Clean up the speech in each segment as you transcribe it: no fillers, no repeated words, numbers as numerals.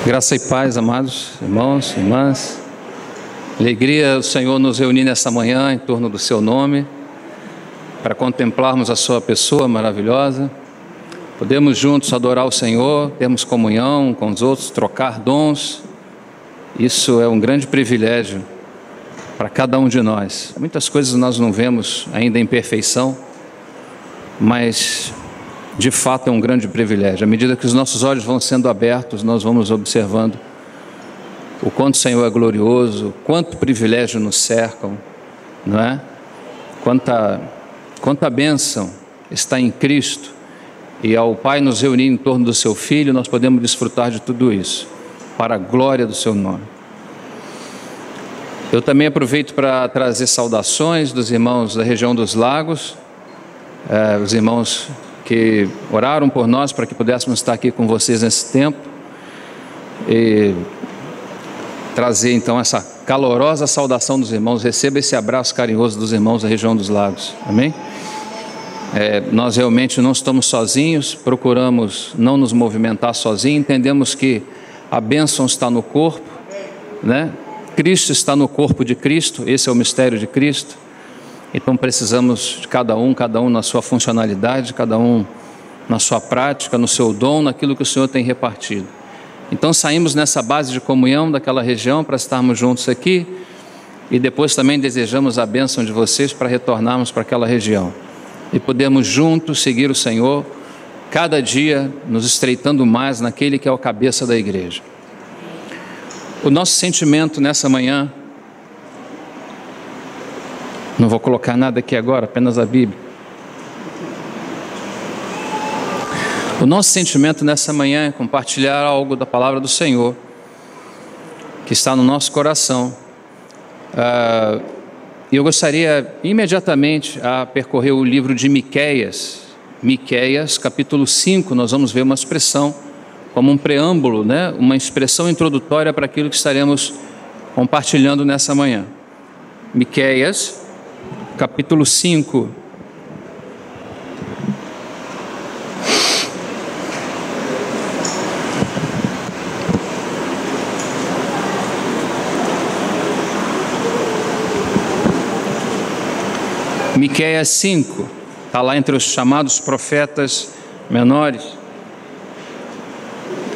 Graça e paz, amados irmãos, irmãs. Alegria o Senhor nos reunir nessa manhã em torno do seu nome, para contemplarmos a sua pessoa maravilhosa. Podemos juntos adorar o Senhor, termos comunhão com os outros, trocar dons. Isso é um grande privilégio para cada um de nós. Muitas coisas nós não vemos ainda em perfeição, mas de fato é um grande privilégio. À medida que os nossos olhos vão sendo abertos, nós vamos observando o quanto o Senhor é glorioso, quanto privilégio nos cercam, não é? Quanta bênção está em Cristo, e ao Pai nos reunir em torno do seu Filho, nós podemos desfrutar de tudo isso, para a glória do seu nome. Eu também aproveito para trazer saudações dos irmãos da região dos Lagos, os irmãos que oraram por nós para que pudéssemos estar aqui com vocês nesse tempo, e trazer então essa calorosa saudação dos irmãos. Receba esse abraço carinhoso dos irmãos da região dos Lagos, amém? Nós realmente não estamos sozinhos, procuramos não nos movimentar sozinhos, entendemos que a bênção está no corpo, né? Cristo está no corpo de Cristo, esse é o mistério de Cristo. Então precisamos de cada um na sua funcionalidade, cada um na sua prática, no seu dom, naquilo que o Senhor tem repartido. Então saímos nessa base de comunhão daquela região para estarmos juntos aqui, e depois também desejamos a bênção de vocês para retornarmos para aquela região e podermos juntos seguir o Senhor, cada dia nos estreitando mais naquele que é o cabeça da igreja. O nosso sentimento nessa manhã, não vou colocar nada aqui agora, apenas a Bíblia. O nosso sentimento nessa manhã é compartilhar algo da palavra do Senhor, que está no nosso coração. E eu gostaria imediatamente a percorrer o livro de Miqueias. Miqueias, capítulo 5, nós vamos ver uma expressão, como um preâmbulo, né? Uma expressão introdutória para aquilo que estaremos compartilhando nessa manhã. Miqueias, capítulo 5. Miqueias 5, está lá entre os chamados profetas menores.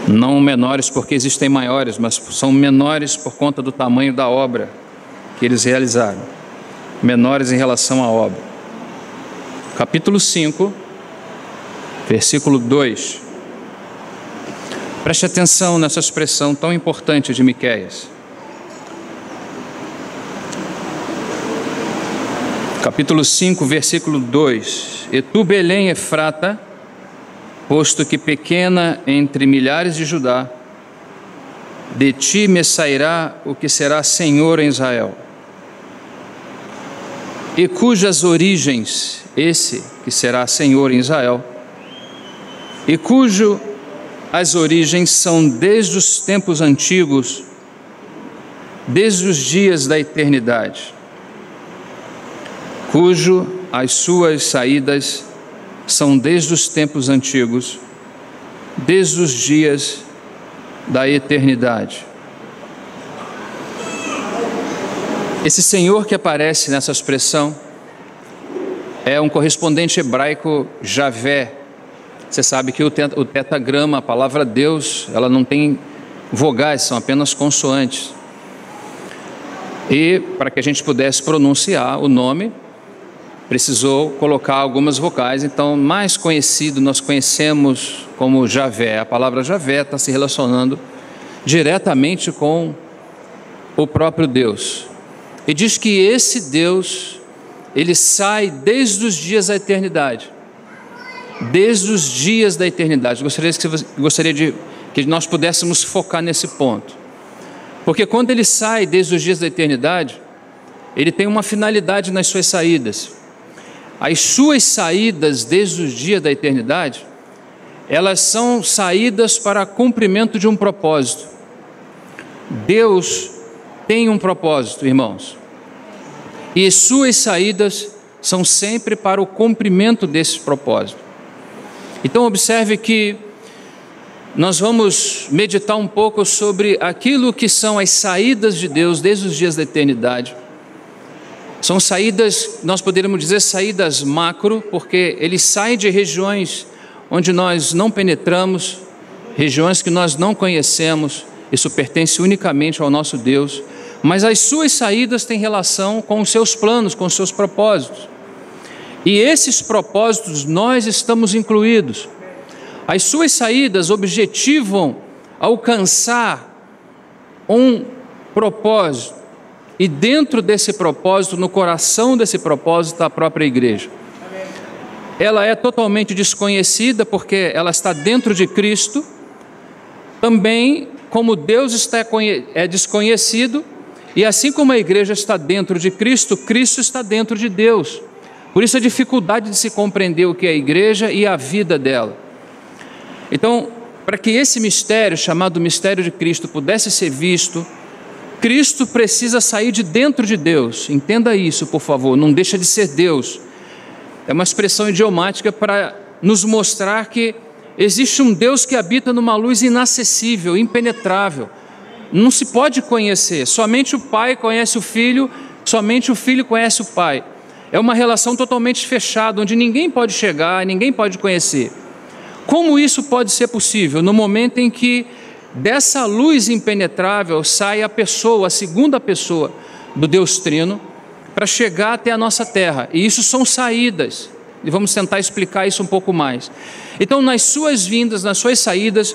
Não menores porque existem maiores, mas são menores por conta do tamanho da obra que eles realizaram. Menores em relação à obra. Capítulo 5, versículo 2. Preste atenção nessa expressão tão importante de Miqueias. Capítulo 5, versículo 2. E tu, Belém Efrata, posto que pequena entre milhares de Judá, de ti me sairá o que será senhor em Israel, e cujas origens esse que será senhor em Israel, e cujo as origens são desde os tempos antigos, desde os dias da eternidade, cujo as suas saídas são desde os tempos antigos, desde os dias da eternidade. Esse Senhor que aparece nessa expressão é um correspondente hebraico Javé. Você sabe que o tetragrama, a palavra Deus, ela não tem vogais, são apenas consoantes. E para que a gente pudesse pronunciar o nome, precisou colocar algumas vocais. Então, mais conhecido, nós conhecemos como Javé. A palavra Javé está se relacionando diretamente com o próprio Deus. E diz que esse Deus, ele sai desde os dias da eternidade. Desde os dias da eternidade. Gostaria de que nós pudéssemos focar nesse ponto. Porque quando ele sai desde os dias da eternidade, ele tem uma finalidade nas suas saídas. As suas saídas desde os dias da eternidade, elas são saídas para cumprimento de um propósito. Deus tem um propósito, irmãos, e suas saídas são sempre para o cumprimento desse propósito. Então observe que nós vamos meditar um pouco sobre aquilo que são as saídas de Deus desde os dias da eternidade. São saídas, nós poderíamos dizer saídas macro, porque ele sai de regiões onde nós não penetramos, regiões que nós não conhecemos, isso pertence unicamente ao nosso Deus, mas as suas saídas têm relação com os seus planos, com os seus propósitos. E esses propósitos nós estamos incluídos. As suas saídas objetivam alcançar um propósito. E dentro desse propósito, no coração desse propósito, está a própria igreja. Ela é totalmente desconhecida porque ela está dentro de Cristo. Também, como Deus é desconhecido, e assim como a igreja está dentro de Cristo, Cristo está dentro de Deus. Por isso a dificuldade de se compreender o que é a igreja e a vida dela. Então, para que esse mistério, chamado mistério de Cristo, pudesse ser visto, Cristo precisa sair de dentro de Deus. Entenda isso, por favor, não deixa de ser Deus. É uma expressão idiomática para nos mostrar que existe um Deus que habita numa luz inacessível, impenetrável. Não se pode conhecer, somente o Pai conhece o Filho, somente o Filho conhece o Pai. É uma relação totalmente fechada, onde ninguém pode chegar, ninguém pode conhecer. Como isso pode ser possível? No momento em que dessa luz impenetrável sai a pessoa, a segunda pessoa do Deus Trino, para chegar até a nossa terra. E isso são saídas. E vamos tentar explicar isso um pouco mais. Então, nas suas vindas, nas suas saídas,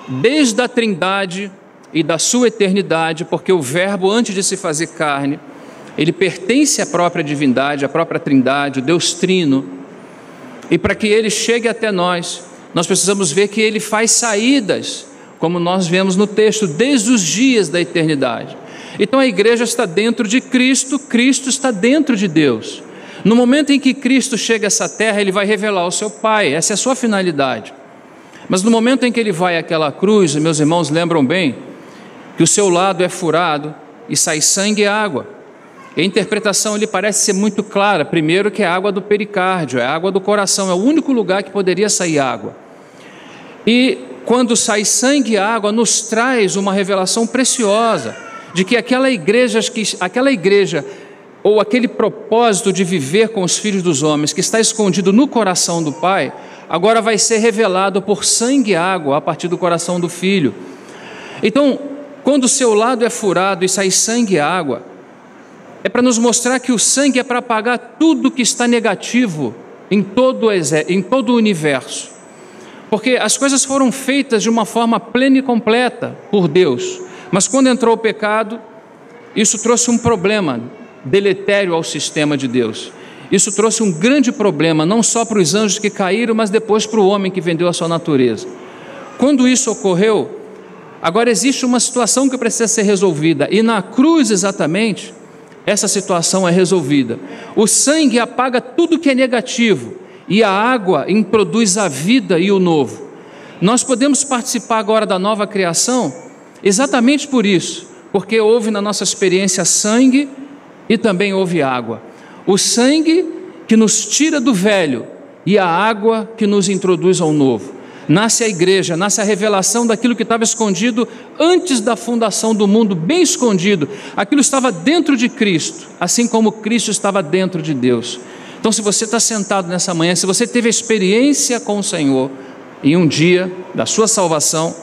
desde a Trindade e da sua eternidade, porque o Verbo, antes de se fazer carne, ele pertence à própria divindade, à própria Trindade, o Deus Trino. E para que ele chegue até nós precisamos ver que ele faz saídas, como nós vemos no texto, desde os dias da eternidade. Então a igreja está dentro de Cristo, Cristo está dentro de Deus. No momento em que Cristo chega a essa terra, ele vai revelar o seu Pai, essa é a sua finalidade. Mas no momento em que ele vai àquela cruz, meus irmãos lembram bem, que o seu lado é furado e sai sangue e água. E a interpretação lhe parece ser muito clara. Primeiro que é a água do pericárdio, é a água do coração, é o único lugar que poderia sair água. E quando sai sangue e água, nos traz uma revelação preciosa de que aquela igreja ou aquele propósito de viver com os filhos dos homens que está escondido no coração do Pai, agora vai ser revelado por sangue e água a partir do coração do Filho. Então, quando o seu lado é furado e sai sangue e água, é para nos mostrar que o sangue é para apagar tudo que está negativo em todo o universo. Porque as coisas foram feitas de uma forma plena e completa por Deus. Mas quando entrou o pecado, isso trouxe um problema deletério ao sistema de Deus. Isso trouxe um grande problema, não só para os anjos que caíram, mas depois para o homem que vendeu a sua natureza. Quando isso ocorreu, agora existe uma situação que precisa ser resolvida. E na cruz, exatamente, essa situação é resolvida. O sangue apaga tudo que é negativo e a água introduz a vida e o novo. Nós podemos participar agora da nova criação exatamente por isso, porque houve na nossa experiência sangue e também houve água. O sangue que nos tira do velho e a água que nos introduz ao novo. Nasce a igreja, nasce a revelação daquilo que estava escondido antes da fundação do mundo, bem escondido. Aquilo estava dentro de Cristo, assim como Cristo estava dentro de Deus. Então, se você está sentado nessa manhã, se você teve experiência com o Senhor em um dia da sua salvação,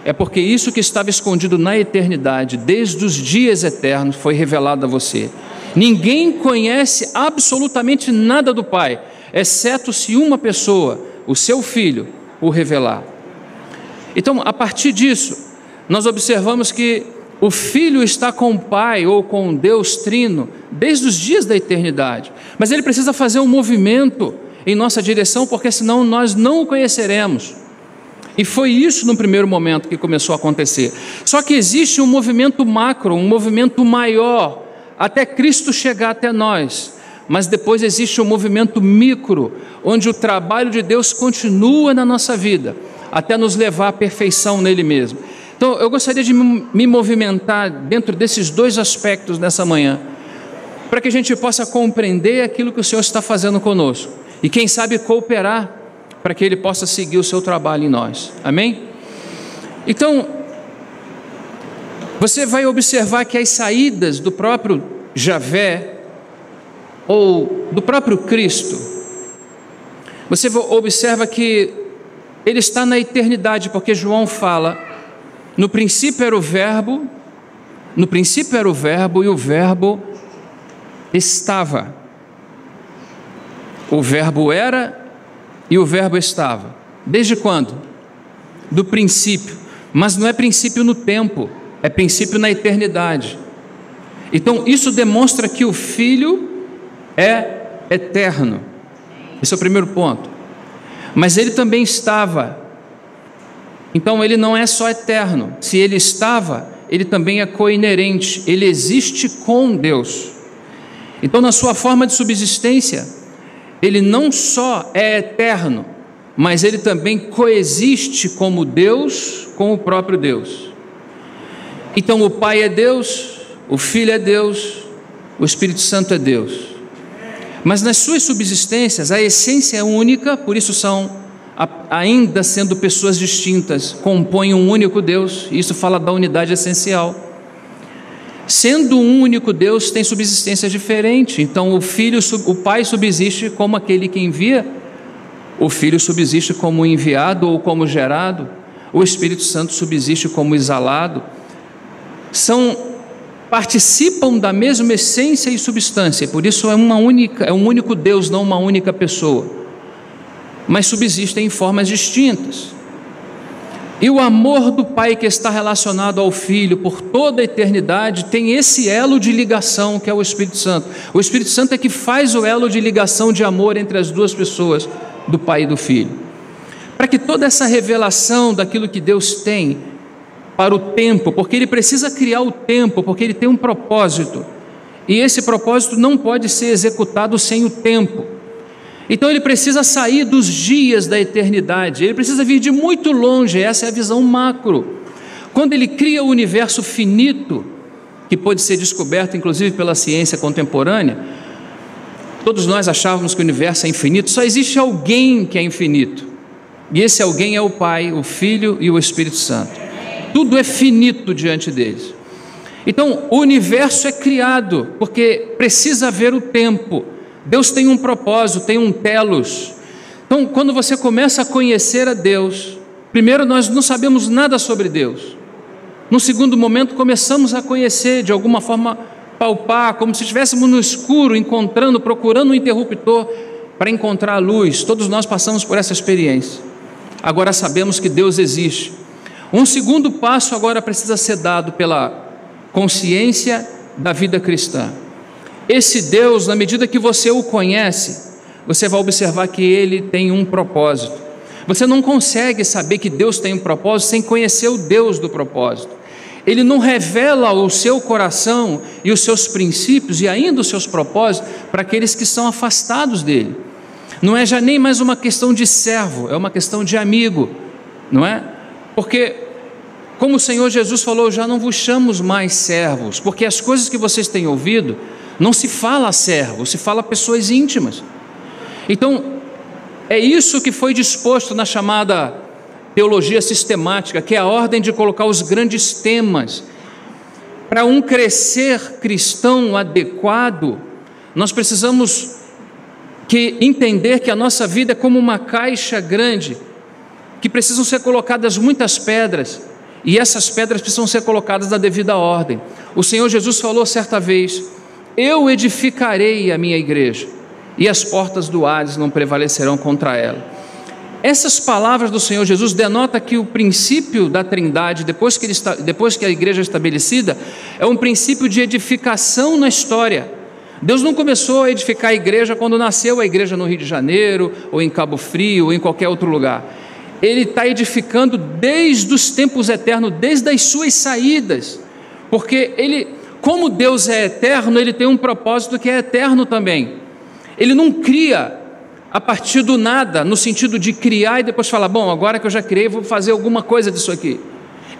é porque isso que estava escondido na eternidade, desde os dias eternos, foi revelado a você. Ninguém conhece absolutamente nada do Pai, exceto se uma pessoa, o seu Filho, o revelar. Então, a partir disso, nós observamos que o Filho está com o Pai ou com Deus Trino desde os dias da eternidade, mas ele precisa fazer um movimento em nossa direção, porque senão nós não o conheceremos. E foi isso no primeiro momento que começou a acontecer. Só que existe um movimento macro, um movimento maior, até Cristo chegar até nós. Mas depois existe um movimento micro, onde o trabalho de Deus continua na nossa vida, até nos levar à perfeição nele mesmo. Então, eu gostaria de me movimentar dentro desses dois aspectos nessa manhã, para que a gente possa compreender aquilo que o Senhor está fazendo conosco, e quem sabe cooperar, para que Ele possa seguir o seu trabalho em nós. Amém? Então, você vai observar que as saídas do próprio Javé, ou do próprio Cristo, você observa que ele está na eternidade, porque João fala, no princípio era o verbo, e o verbo estava. O verbo era e o verbo estava. Desde quando? Do princípio. Mas não é princípio no tempo, é princípio na eternidade. Então isso demonstra que o Filho é eterno. Esse é o primeiro ponto. Mas ele também estava. Então ele não é só eterno. Se ele estava, ele também é coinerente. Ele existe com Deus. Então, na sua forma de subsistência, ele não só é eterno, mas ele também coexiste como Deus com o próprio Deus. Então o Pai é Deus, o Filho é Deus, o Espírito Santo é Deus. Mas nas suas subsistências a essência é única, por isso são, ainda sendo pessoas distintas, compõem um único Deus. Isso fala da unidade essencial. Sendo um único Deus, tem subsistência diferente. Então o Pai subsiste como aquele que envia, o Filho subsiste como enviado ou como gerado, o Espírito Santo subsiste como exalado. Participam da mesma essência e substância, por isso é um único Deus, não uma única pessoa, mas subsistem em formas distintas. E o amor do Pai que está relacionado ao Filho por toda a eternidade tem esse elo de ligação que é o Espírito Santo. O Espírito Santo é que faz o elo de ligação de amor entre as duas pessoas, do Pai e do Filho, para que toda essa revelação daquilo que Deus tem para o tempo, porque Ele precisa criar o tempo, porque Ele tem um propósito, e esse propósito não pode ser executado sem o tempo. Então Ele precisa sair dos dias da eternidade, Ele precisa vir de muito longe. Essa é a visão macro. Quando Ele cria o universo finito, que pode ser descoberto inclusive pela ciência contemporânea, todos nós achávamos que o universo é infinito. Só existe alguém que é infinito, e esse alguém é o Pai, o Filho e o Espírito Santo. Tudo é finito diante deles. Então o universo é criado porque precisa haver o tempo. Deus tem um propósito, tem um telos. Então quando você começa a conhecer a Deus, primeiro nós não sabemos nada sobre Deus. No segundo momento começamos a conhecer, de alguma forma palpar, como se estivéssemos no escuro, procurando um interruptor para encontrar a luz. Todos nós passamos por essa experiência. Agora sabemos que Deus existe. Um segundo passo agora precisa ser dado pela consciência da vida cristã. Esse Deus, na medida que você o conhece, você vai observar que Ele tem um propósito. Você não consegue saber que Deus tem um propósito sem conhecer o Deus do propósito. Ele não revela o seu coração e os seus princípios e ainda os seus propósitos para aqueles que são afastados dele. Não é já nem mais uma questão de servo, é uma questão de amigo, não é? Porque, como o Senhor Jesus falou, já não vos chamamos mais servos, porque as coisas que vocês têm ouvido, não se fala a servos, se fala a pessoas íntimas. Então, é isso que foi disposto na chamada teologia sistemática, que é a ordem de colocar os grandes temas. Para um crescer cristão adequado, nós precisamos entender que a nossa vida é como uma caixa grande, que precisam ser colocadas muitas pedras, e essas pedras precisam ser colocadas na devida ordem. O Senhor Jesus falou certa vez: eu edificarei a minha igreja, e as portas do Hades não prevalecerão contra ela. Essas palavras do Senhor Jesus denotam que o princípio da Trindade, depois que a igreja é estabelecida, é um princípio de edificação na história. Deus não começou a edificar a igreja quando nasceu a igreja no Rio de Janeiro, ou em Cabo Frio, ou em qualquer outro lugar. Ele está edificando desde os tempos eternos, desde as suas saídas, porque Ele, como Deus é eterno, Ele tem um propósito que é eterno também. Ele não cria a partir do nada, no sentido de criar e depois falar: bom, agora que eu já criei, vou fazer alguma coisa disso aqui.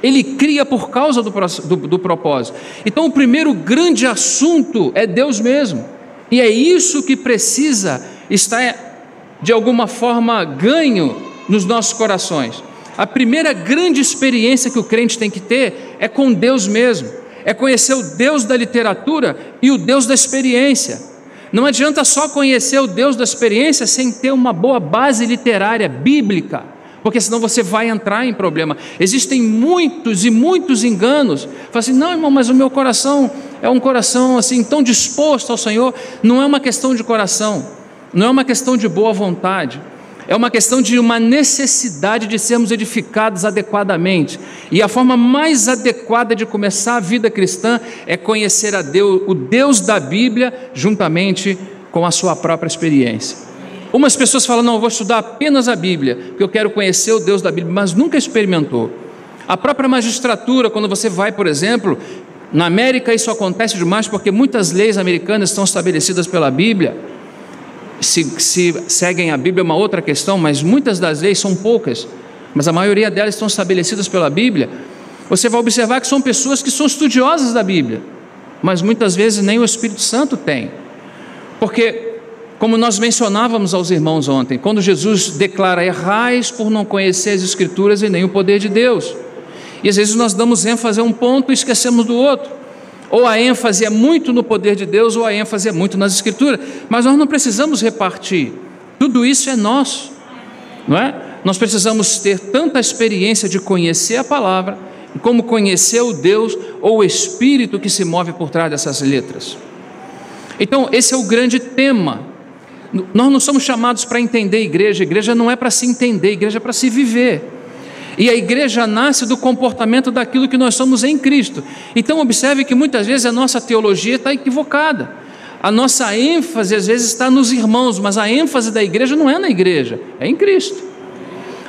Ele cria por causa do propósito. Então o primeiro grande assunto é Deus mesmo, e é isso que precisa estar de alguma forma ganho nos nossos corações. A primeira grande experiência que o crente tem que ter é com Deus mesmo, é conhecer o Deus da literatura e o Deus da experiência. Não adianta só conhecer o Deus da experiência sem ter uma boa base literária, bíblica, porque senão você vai entrar em problema. Existem muitos e muitos enganos. Fala assim, não, irmão, mas o meu coração é um coração assim tão disposto ao Senhor. Não é uma questão de coração, não é uma questão de boa vontade, é uma questão de uma necessidade de sermos edificados adequadamente. E a forma mais adequada de começar a vida cristã é conhecer a Deus, o Deus da Bíblia, juntamente com a sua própria experiência. Umas pessoas falam, não, eu vou estudar apenas a Bíblia, porque eu quero conhecer o Deus da Bíblia, mas nunca experimentou. A própria magistratura, quando você vai, por exemplo, na América isso acontece demais, porque muitas leis americanas estão estabelecidas pela Bíblia. Se seguem a Bíblia é uma outra questão, mas muitas das leis são poucas, mas a maioria delas estão estabelecidas pela Bíblia. Você vai observar que são pessoas que são estudiosas da Bíblia, mas muitas vezes nem o Espírito Santo tem, porque, como nós mencionávamos aos irmãos ontem, quando Jesus declara, errais por não conhecer as Escrituras e nem o poder de Deus, e às vezes nós damos ênfase a um ponto e esquecemos do outro, ou a ênfase é muito no poder de Deus, ou a ênfase é muito nas Escrituras, mas nós não precisamos repartir, tudo isso é nosso, não é? Nós precisamos ter tanta experiência de conhecer a palavra, como conhecer o Deus ou o Espírito que se move por trás dessas letras. Então esse é o grande tema. Nós não somos chamados para entender a igreja não é para se entender, a igreja é para se viver. E a igreja nasce do comportamento daquilo que nós somos em Cristo. Então observe que muitas vezes a nossa teologia está equivocada. A nossa ênfase às vezes está nos irmãos, mas a ênfase da igreja não é na igreja, é em Cristo.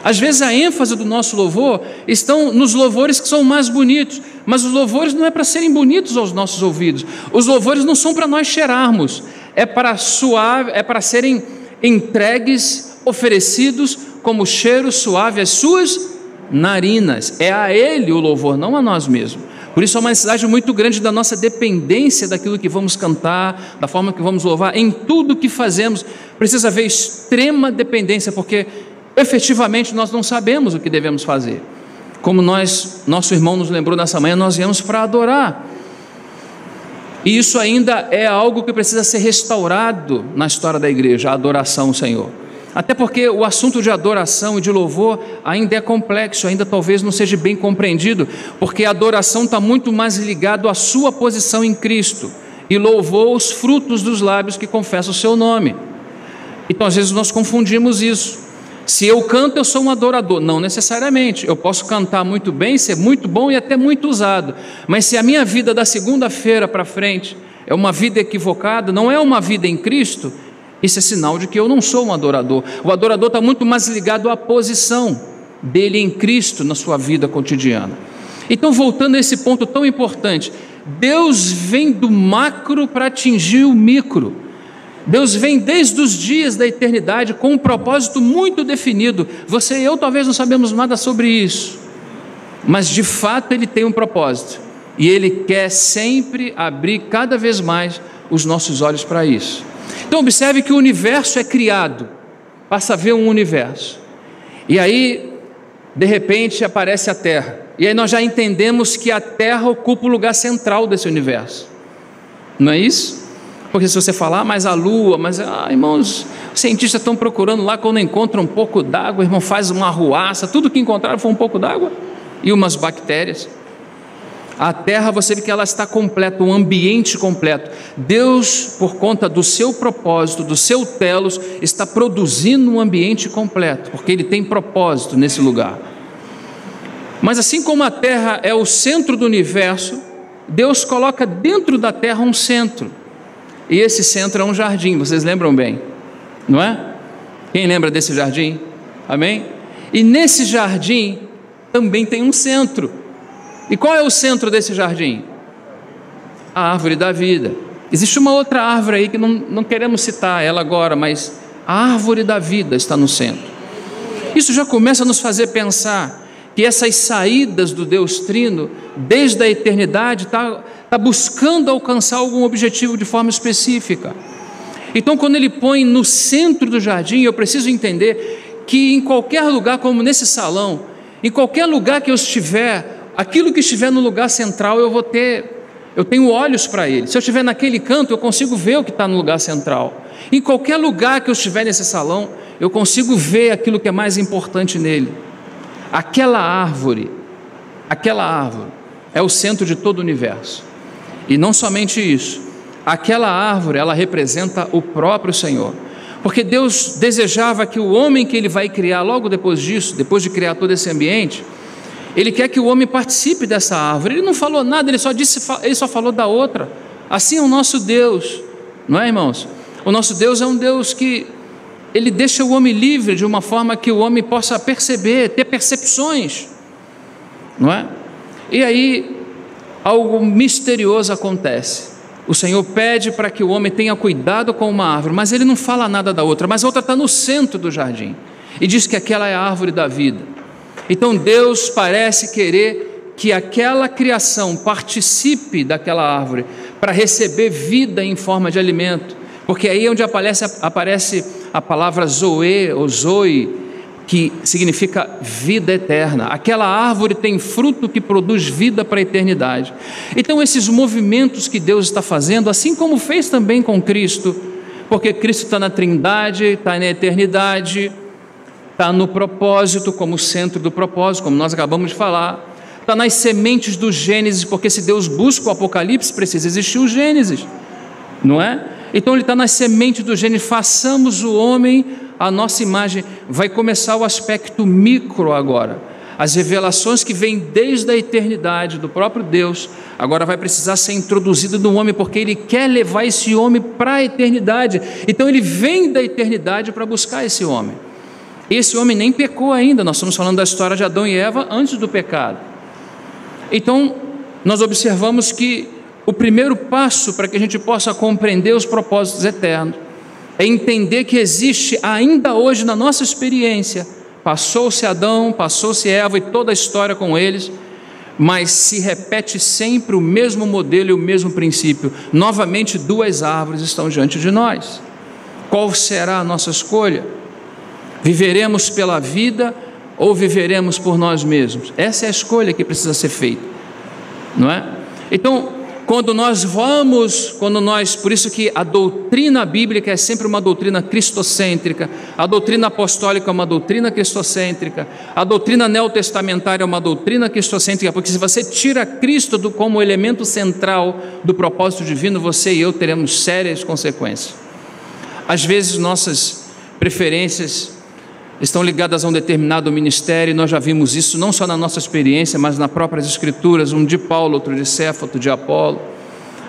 Às vezes a ênfase do nosso louvor estão nos louvores que são mais bonitos, mas os louvores não é para serem bonitos aos nossos ouvidos. Os louvores não são para nós cheirarmos, é para serem entregues, oferecidos como cheiro suave às suas narinas. É a Ele o louvor, não a nós mesmos. Por isso há uma necessidade muito grande da nossa dependência daquilo que vamos cantar, da forma que vamos louvar, em tudo que fazemos. Precisa haver extrema dependência, porque efetivamente nós não sabemos o que devemos fazer. Como nosso irmão nos lembrou nessa manhã, nós viemos para adorar. E isso ainda é algo que precisa ser restaurado na história da igreja, a adoração ao Senhor. Até porque o assunto de adoração e de louvor ainda é complexo, ainda talvez não seja bem compreendido, porque a adoração está muito mais ligado à sua posição em Cristo, e louvor os frutos dos lábios que confessam o seu nome. Então às vezes nós confundimos isso. Se eu canto, eu sou um adorador. Não necessariamente. Eu posso cantar muito bem, ser muito bom e até muito usado. Mas se a minha vida da segunda-feira para frente é uma vida equivocada, não é uma vida em Cristo, isso é sinal de que eu não sou um adorador. O adorador está muito mais ligado à posição dele em Cristo na sua vida cotidiana. Então, voltando a esse ponto tão importante, Deus vem do macro para atingir o micro. Deus vem desde os dias da eternidade com um propósito muito definido. Você e eu talvez não sabemos nada sobre isso, mas de fato Ele tem um propósito, e Ele quer sempre abrir cada vez mais os nossos olhos para isso. Então observe que o universo é criado, passa a ver um universo, e aí de repente aparece a Terra, e aí nós já entendemos que a Terra ocupa o lugar central desse universo, não é isso? Porque se você falar, mas a Lua, irmãos, os cientistas estão procurando lá, quando encontram um pouco d'água, irmão, faz uma arruaça, tudo que encontraram foi um pouco d'água e umas bactérias. A Terra, você vê que ela está completa, um ambiente completo. Deus, por conta do seu propósito, do seu telos, está produzindo um ambiente completo, porque Ele tem propósito nesse lugar. Mas assim como a Terra é o centro do universo, Deus coloca dentro da Terra um centro. E esse centro é um jardim, vocês lembram bem, não é? Quem lembra desse jardim? Amém? E nesse jardim também tem um centro. E qual é o centro desse jardim? A árvore da vida. Existe uma outra árvore aí que não queremos citar ela agora, mas a árvore da vida está no centro. Isso já começa a nos fazer pensar que essas saídas do Deus Trino, desde a eternidade, está buscando alcançar algum objetivo de forma específica. Então, quando Ele põe no centro do jardim, eu preciso entender que em qualquer lugar, como nesse salão, Em qualquer lugar que eu estiver, aquilo que estiver no lugar central eu tenho olhos para ele. Se eu estiver naquele canto, eu consigo ver o que está no lugar central. Em qualquer lugar que eu estiver nesse salão, eu consigo ver aquilo que é mais importante nele. Aquela árvore é o centro de todo o universo. E não somente isso, aquela árvore, ela representa o próprio Senhor. Porque Deus desejava que o homem que ele vai criar logo depois disso, depois de criar todo esse ambiente, ele quer que o homem participe dessa árvore. Ele não falou nada, ele só falou da outra. Assim é o nosso Deus, não é, irmãos? O nosso Deus é um Deus que ele deixa o homem livre de uma forma que o homem possa perceber, ter percepções, não é? E aí algo misterioso acontece. O Senhor pede para que o homem tenha cuidado com uma árvore, mas ele não fala nada da outra, mas a outra está no centro do jardim, e diz que aquela é a árvore da vida. Então Deus parece querer que aquela criação participe daquela árvore, para receber vida em forma de alimento, porque aí é onde aparece a palavra Zoe, ou Zoe, que significa vida eterna. Aquela árvore tem fruto que produz vida para a eternidade. Então esses movimentos que Deus está fazendo, assim como fez também com Cristo, porque Cristo está na Trindade, está na eternidade, está no propósito, como centro do propósito, como nós acabamos de falar, está nas sementes do Gênesis, porque se Deus busca o Apocalipse, precisa existir o Gênesis, não é? Então ele está nas sementes do Gênesis. Façamos o homem a nossa imagem. Vai começar o aspecto micro agora, as revelações que vêm desde a eternidade do próprio Deus, agora vai precisar ser introduzido no homem, porque ele quer levar esse homem para a eternidade. Então ele vem da eternidade para buscar esse homem. Esse homem nem pecou ainda, nós estamos falando da história de Adão e Eva antes do pecado. Então nós observamos que o primeiro passo para que a gente possa compreender os propósitos eternos é entender que existe ainda hoje na nossa experiência, passou-se Adão, passou-se Eva e toda a história com eles, mas se repete sempre o mesmo modelo e o mesmo princípio. Novamente duas árvores estão diante de nós. Qual será a nossa escolha? Viveremos pela vida ou viveremos por nós mesmos? Essa é a escolha que precisa ser feita, não é? Então, por isso que a doutrina bíblica é sempre uma doutrina cristocêntrica, a doutrina apostólica é uma doutrina cristocêntrica, a doutrina neotestamentária é uma doutrina cristocêntrica, porque se você tira Cristo como elemento central do propósito divino, você e eu teremos sérias consequências. Às vezes nossas preferências estão ligadas a um determinado ministério, e nós já vimos isso não só na nossa experiência, mas nas próprias escrituras, um de Paulo, outro de Cefo, outro de Apolo,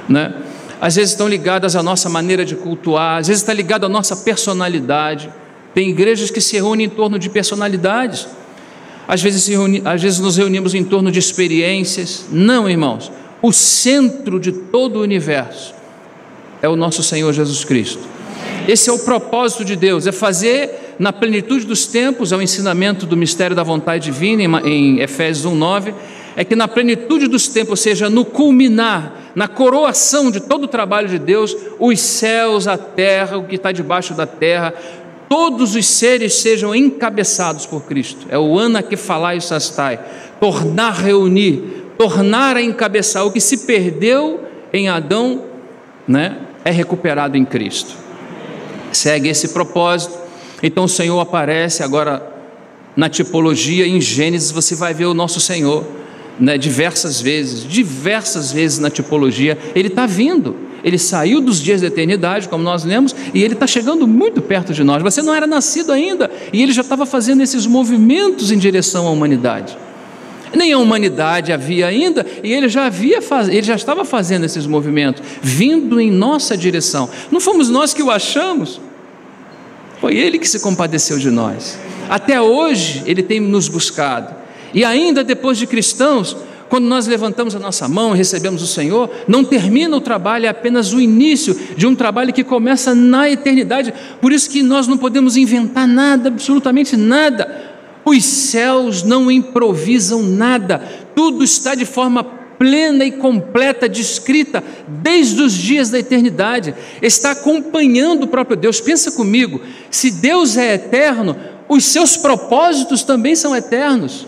né? Às vezes estão ligadas à nossa maneira de cultuar, às vezes está ligado à nossa personalidade. Tem igrejas que se reúnem em torno de personalidades, às vezes nos reunimos em torno de experiências. Não, irmãos, o centro de todo o universo é o nosso Senhor Jesus Cristo. Esse é o propósito de Deus, é fazer na plenitude dos tempos, é o ensinamento do mistério da vontade divina em Efésios 1:9, é que na plenitude dos tempos, ou seja, no culminar, na coroação de todo o trabalho de Deus, os céus, a terra, o que está debaixo da terra, todos os seres sejam encabeçados por Cristo. É o anakephalai sastai, tornar a reunir, tornar a encabeçar. O que se perdeu em Adão, né, é recuperado em Cristo. Segue esse propósito. Então o Senhor aparece agora na tipologia. Em Gênesis você vai ver o nosso Senhor, né, diversas vezes na tipologia. Ele está vindo, ele saiu dos dias da eternidade, como nós lemos, e ele está chegando muito perto de nós. Você não era nascido ainda, e ele já estava fazendo esses movimentos em direção à humanidade. Nem a humanidade havia ainda, e ele já estava fazendo esses movimentos, vindo em nossa direção. Não fomos nós que o achamos, foi ele que se compadeceu de nós. Até hoje ele tem nos buscado, e ainda depois de cristãos, quando nós levantamos a nossa mão e recebemos o Senhor, não termina o trabalho, é apenas o início de um trabalho que começa na eternidade. Por isso que nós não podemos inventar nada, absolutamente nada. Os céus não improvisam nada, tudo está de forma plena e completa, descrita desde os dias da eternidade, está acompanhando o próprio Deus. Pensa comigo, se Deus é eterno, os seus propósitos também são eternos.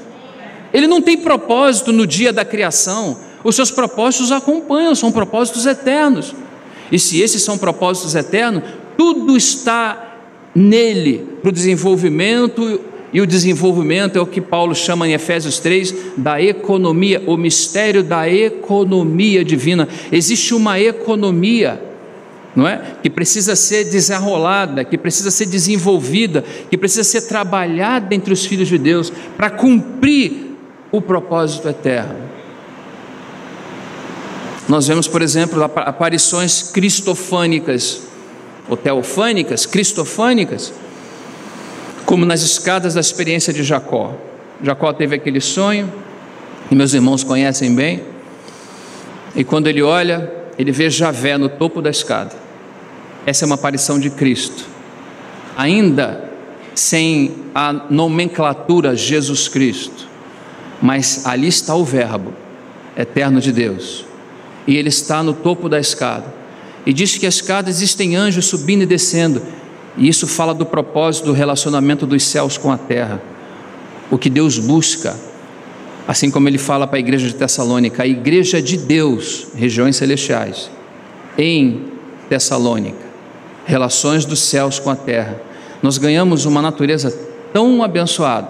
Ele não tem propósito no dia da criação. Os seus propósitos acompanham, são propósitos eternos. E se esses são propósitos eternos, tudo está nele para o desenvolvimento, e o desenvolvimento é o que Paulo chama em Efésios 3 da economia, o mistério da economia divina. Existe uma economia, não é? Que precisa ser desenrolada, que precisa ser desenvolvida, que precisa ser trabalhada entre os filhos de Deus para cumprir o propósito eterno. Nós vemos, por exemplo, aparições cristofânicas, ou teofânicas, cristofânicas, como nas escadas da experiência de Jacó. Jacó teve aquele sonho, e meus irmãos conhecem bem, e quando ele olha, ele vê Javé no topo da escada. Essa é uma aparição de Cristo, ainda sem a nomenclatura Jesus Cristo, mas ali está o Verbo eterno de Deus, e ele está no topo da escada, e diz que a escada existem anjos subindo e descendo, e isso fala do propósito do relacionamento dos céus com a terra, o que Deus busca, assim como ele fala para a igreja de Tessalônica, a igreja de Deus, regiões celestiais, em Tessalônica, relações dos céus com a terra. Nós ganhamos uma natureza tão abençoada,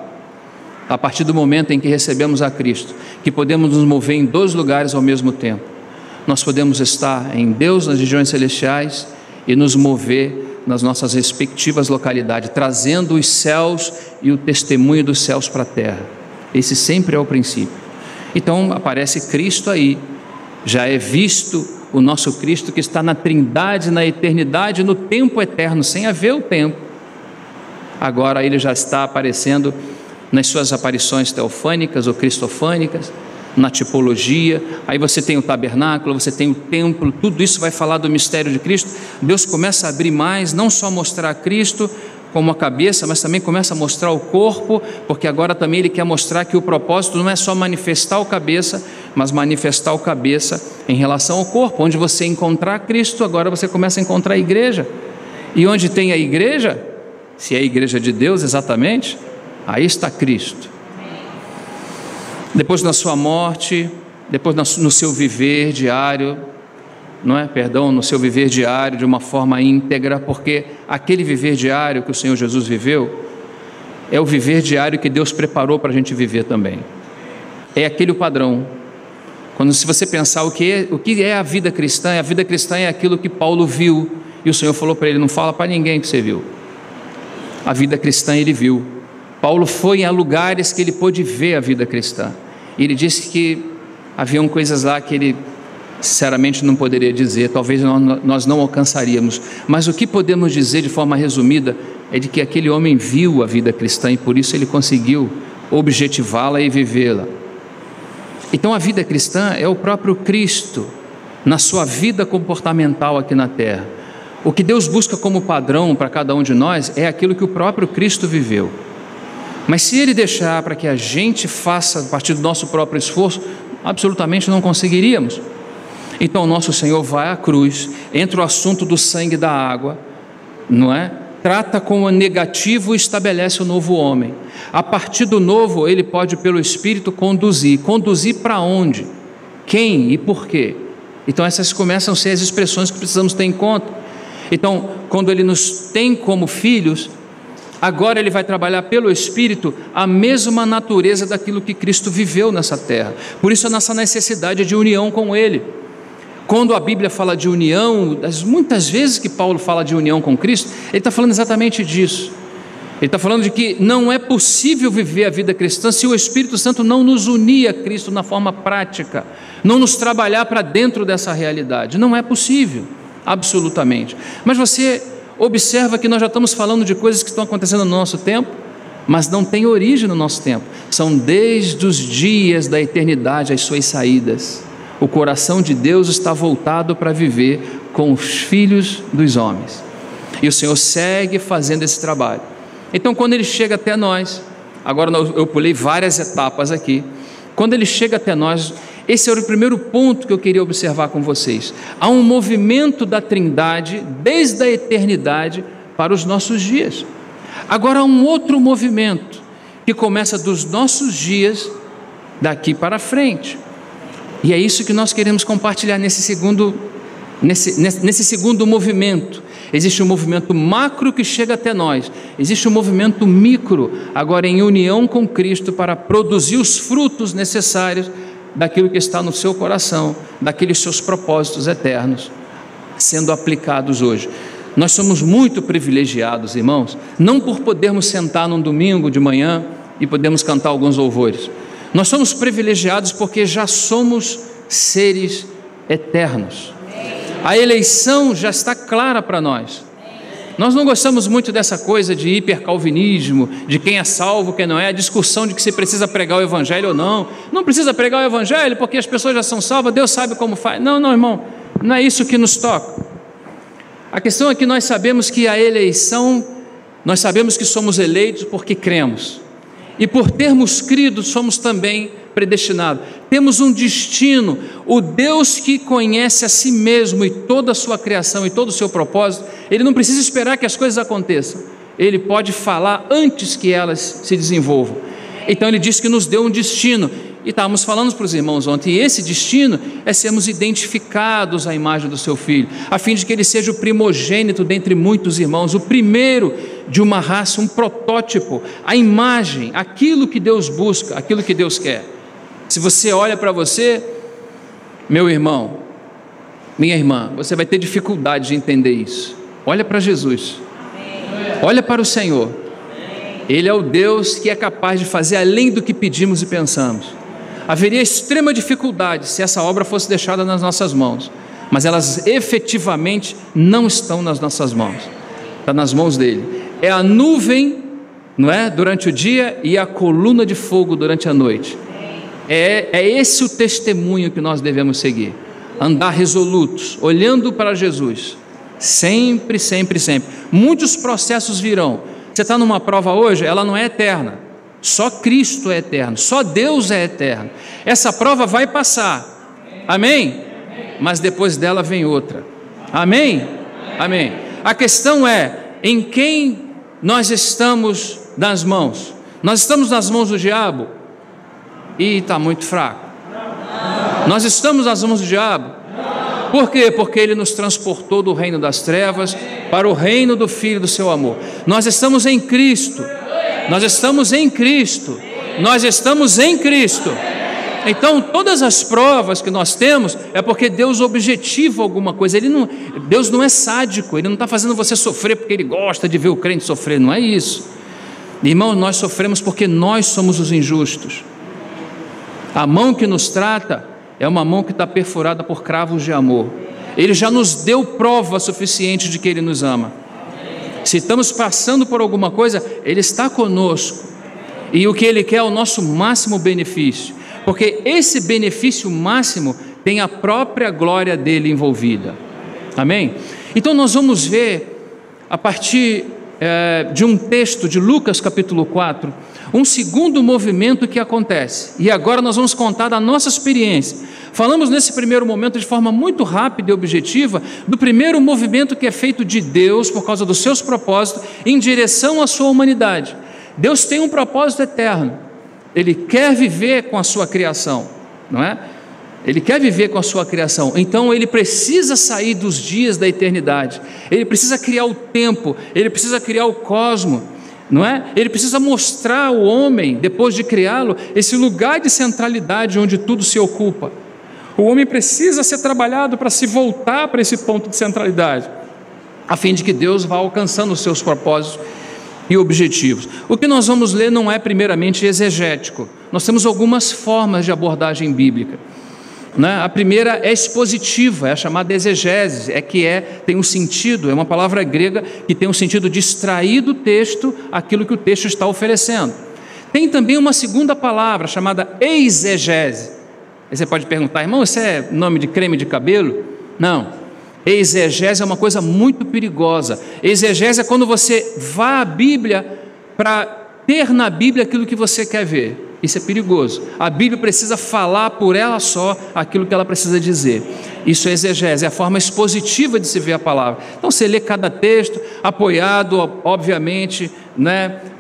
a partir do momento em que recebemos a Cristo, que podemos nos mover em 2 lugares ao mesmo tempo. Nós podemos estar em Deus, nas regiões celestiais, e nos mover nas nossas respectivas localidades, trazendo os céus e o testemunho dos céus para a terra. Esse sempre é o princípio. Então aparece Cristo aí, já é visto o nosso Cristo que está na trindade, na eternidade, no tempo eterno, sem haver o tempo. Agora ele já está aparecendo nas suas aparições teofânicas ou cristofânicas, na tipologia. Aí você tem o tabernáculo, você tem o templo, tudo isso vai falar do mistério de Cristo. Deus começa a abrir mais, não só mostrar Cristo como a cabeça, mas também começa a mostrar o corpo, porque agora também ele quer mostrar que o propósito não é só manifestar o cabeça, mas manifestar o cabeça em relação ao corpo. Onde você encontrar Cristo, agora você começa a encontrar a igreja. E onde tem a igreja, se é a igreja de Deus exatamente, aí está Cristo. Depois da sua morte, depois no seu viver diário, no seu viver diário de uma forma íntegra, porque aquele viver diário que o Senhor Jesus viveu, é o viver diário que Deus preparou para a gente viver também. É aquele o padrão. Se você pensar o que é a vida cristã é aquilo que Paulo viu, e o Senhor falou para ele, não fala para ninguém que você viu. A vida cristã ele viu. Paulo foi a lugares que ele pôde ver a vida cristã, e ele disse que haviam coisas lá que ele sinceramente não poderia dizer, talvez nós não alcançaríamos, mas o que podemos dizer de forma resumida é de que aquele homem viu a vida cristã e por isso ele conseguiu objetivá-la e vivê-la. Então a vida cristã é o próprio Cristo na sua vida comportamental aqui na terra. O que Deus busca como padrão para cada um de nós é aquilo que o próprio Cristo viveu. Mas se Ele deixar para que a gente faça a partir do nosso próprio esforço, absolutamente não conseguiríamos. Então o nosso Senhor vai à cruz, entra o assunto do sangue e da água, não é? Trata com o negativo e estabelece o novo homem. A partir do novo, Ele pode pelo Espírito conduzir para onde? Quem e por quê? Então essas começam a ser as expressões que precisamos ter em conta. Então quando Ele nos tem como filhos, agora Ele vai trabalhar pelo Espírito a mesma natureza daquilo que Cristo viveu nessa terra. Por isso a nossa necessidade de união com Ele. Quando a Bíblia fala de união, muitas vezes que Paulo fala de união com Cristo, ele está falando exatamente disso. Ele está falando de que não é possível viver a vida cristã se o Espírito Santo não nos unir a Cristo na forma prática, não nos trabalhar para dentro dessa realidade. Não é possível, absolutamente. Mas você observa que nós já estamos falando de coisas que estão acontecendo no nosso tempo, mas não tem origem no nosso tempo. São desde os dias da eternidade as suas saídas. O coração de Deus está voltado para viver com os filhos dos homens. E o Senhor segue fazendo esse trabalho. Então quando Ele chega até nós, agora eu pulei várias etapas aqui, quando Ele chega até nós, esse era o primeiro ponto que eu queria observar com vocês. Há um movimento da Trindade desde a eternidade para os nossos dias. Agora há um outro movimento que começa dos nossos dias daqui para frente. E é isso que nós queremos compartilhar nesse segundo movimento. Existe um movimento macro que chega até nós, existe um movimento micro, agora em união com Cristo, para produzir os frutos necessários daquilo que está no seu coração, daqueles seus propósitos eternos, sendo aplicados hoje. Nós somos muito privilegiados, irmãos, não por podermos sentar num domingo de manhã e podermos cantar alguns louvores. Nós somos privilegiados porque já somos seres eternos. A eleição já está clara para nós. Nós não gostamos muito dessa coisa de hipercalvinismo, de quem é salvo, quem não é, a discussão de que se precisa pregar o evangelho ou não. Não precisa pregar o evangelho porque as pessoas já são salvas, Deus sabe como faz. Não, irmão, não é isso que nos toca. A questão é que nós sabemos que a eleição, nós sabemos que somos eleitos porque cremos. E por termos crido, somos também predestinados. Temos um destino. O Deus que conhece a si mesmo e toda a sua criação e todo o seu propósito, Ele não precisa esperar que as coisas aconteçam. Ele pode falar antes que elas se desenvolvam. Então Ele diz que nos deu um destino. E estávamos falando para os irmãos ontem, e esse destino é sermos identificados à imagem do seu Filho, a fim de que Ele seja o primogênito dentre muitos irmãos, o primeiro de uma raça, um protótipo, a imagem, aquilo que Deus busca, aquilo que Deus quer. Se você olha para você, meu irmão, minha irmã, você vai ter dificuldade de entender isso. Olha para Jesus, olha para o Senhor. Ele é o Deus que é capaz de fazer além do que pedimos e pensamos. Haveria extrema dificuldade se essa obra fosse deixada nas nossas mãos, mas elas efetivamente não estão nas nossas mãos, está nas mãos dele. É a nuvem, não é, durante o dia, e a coluna de fogo durante a noite. É esse o testemunho que nós devemos seguir, andar resolutos, olhando para Jesus, sempre, sempre, sempre. Muitos processos virão. Você está numa prova hoje, ela não é eterna. Só Cristo é eterno, só Deus é eterno. Essa prova vai passar, amém? Mas depois dela vem outra, amém? Amém. A questão é, em quem nós estamos nas mãos? Nós estamos nas mãos do diabo? E está muito fraco. Nós estamos nas mãos do diabo? Por quê? Porque Ele nos transportou do reino das trevas para o reino do Filho do seu amor. Nós estamos em Cristo. Nós estamos em Cristo. Nós estamos em Cristo. Então, todas as provas que nós temos é porque Deus objetiva alguma coisa. Deus não é sádico. Ele não está fazendo você sofrer porque Ele gosta de ver o crente sofrer. Não é isso. Irmão, nós sofremos porque nós somos os injustos. A mão que nos trata é uma mão que está perfurada por cravos de amor. Ele já nos deu prova suficiente de que Ele nos ama. Se estamos passando por alguma coisa, Ele está conosco, e o que Ele quer é o nosso máximo benefício, porque esse benefício máximo tem a própria glória dEle envolvida, amém? Então nós vamos ver, a partir de um texto de Lucas capítulo 4, um segundo movimento que acontece, e agora nós vamos contar da nossa experiência. Falamos nesse primeiro momento de forma muito rápida e objetiva do primeiro movimento que é feito de Deus por causa dos seus propósitos em direção à sua humanidade. Deus tem um propósito eterno, Ele quer viver com a sua criação, não é? Ele quer viver com a sua criação, então Ele precisa sair dos dias da eternidade, Ele precisa criar o tempo, Ele precisa criar o cosmos, não é? Ele precisa mostrar ao homem, depois de criá-lo, esse lugar de centralidade onde tudo se ocupa. O homem precisa ser trabalhado para se voltar para esse ponto de centralidade, a fim de que Deus vá alcançando os seus propósitos e objetivos. O que nós vamos ler não é primeiramente exegético, nós temos algumas formas de abordagem bíblica, né? A primeira é expositiva, é a chamada exegese, tem um sentido, é uma palavra grega que tem um sentido de extrair do texto aquilo que o texto está oferecendo. Tem também uma segunda palavra chamada exegese. Aí você pode perguntar, irmão, isso é nome de creme de cabelo? Não, exegese é uma coisa muito perigosa. Exegese é quando você vai à Bíblia para ter na Bíblia aquilo que você quer ver. Isso é perigoso. A Bíblia precisa falar por ela só aquilo que ela precisa dizer. Isso é exegese, é a forma expositiva de se ver a palavra. Então você lê cada texto, apoiado, obviamente,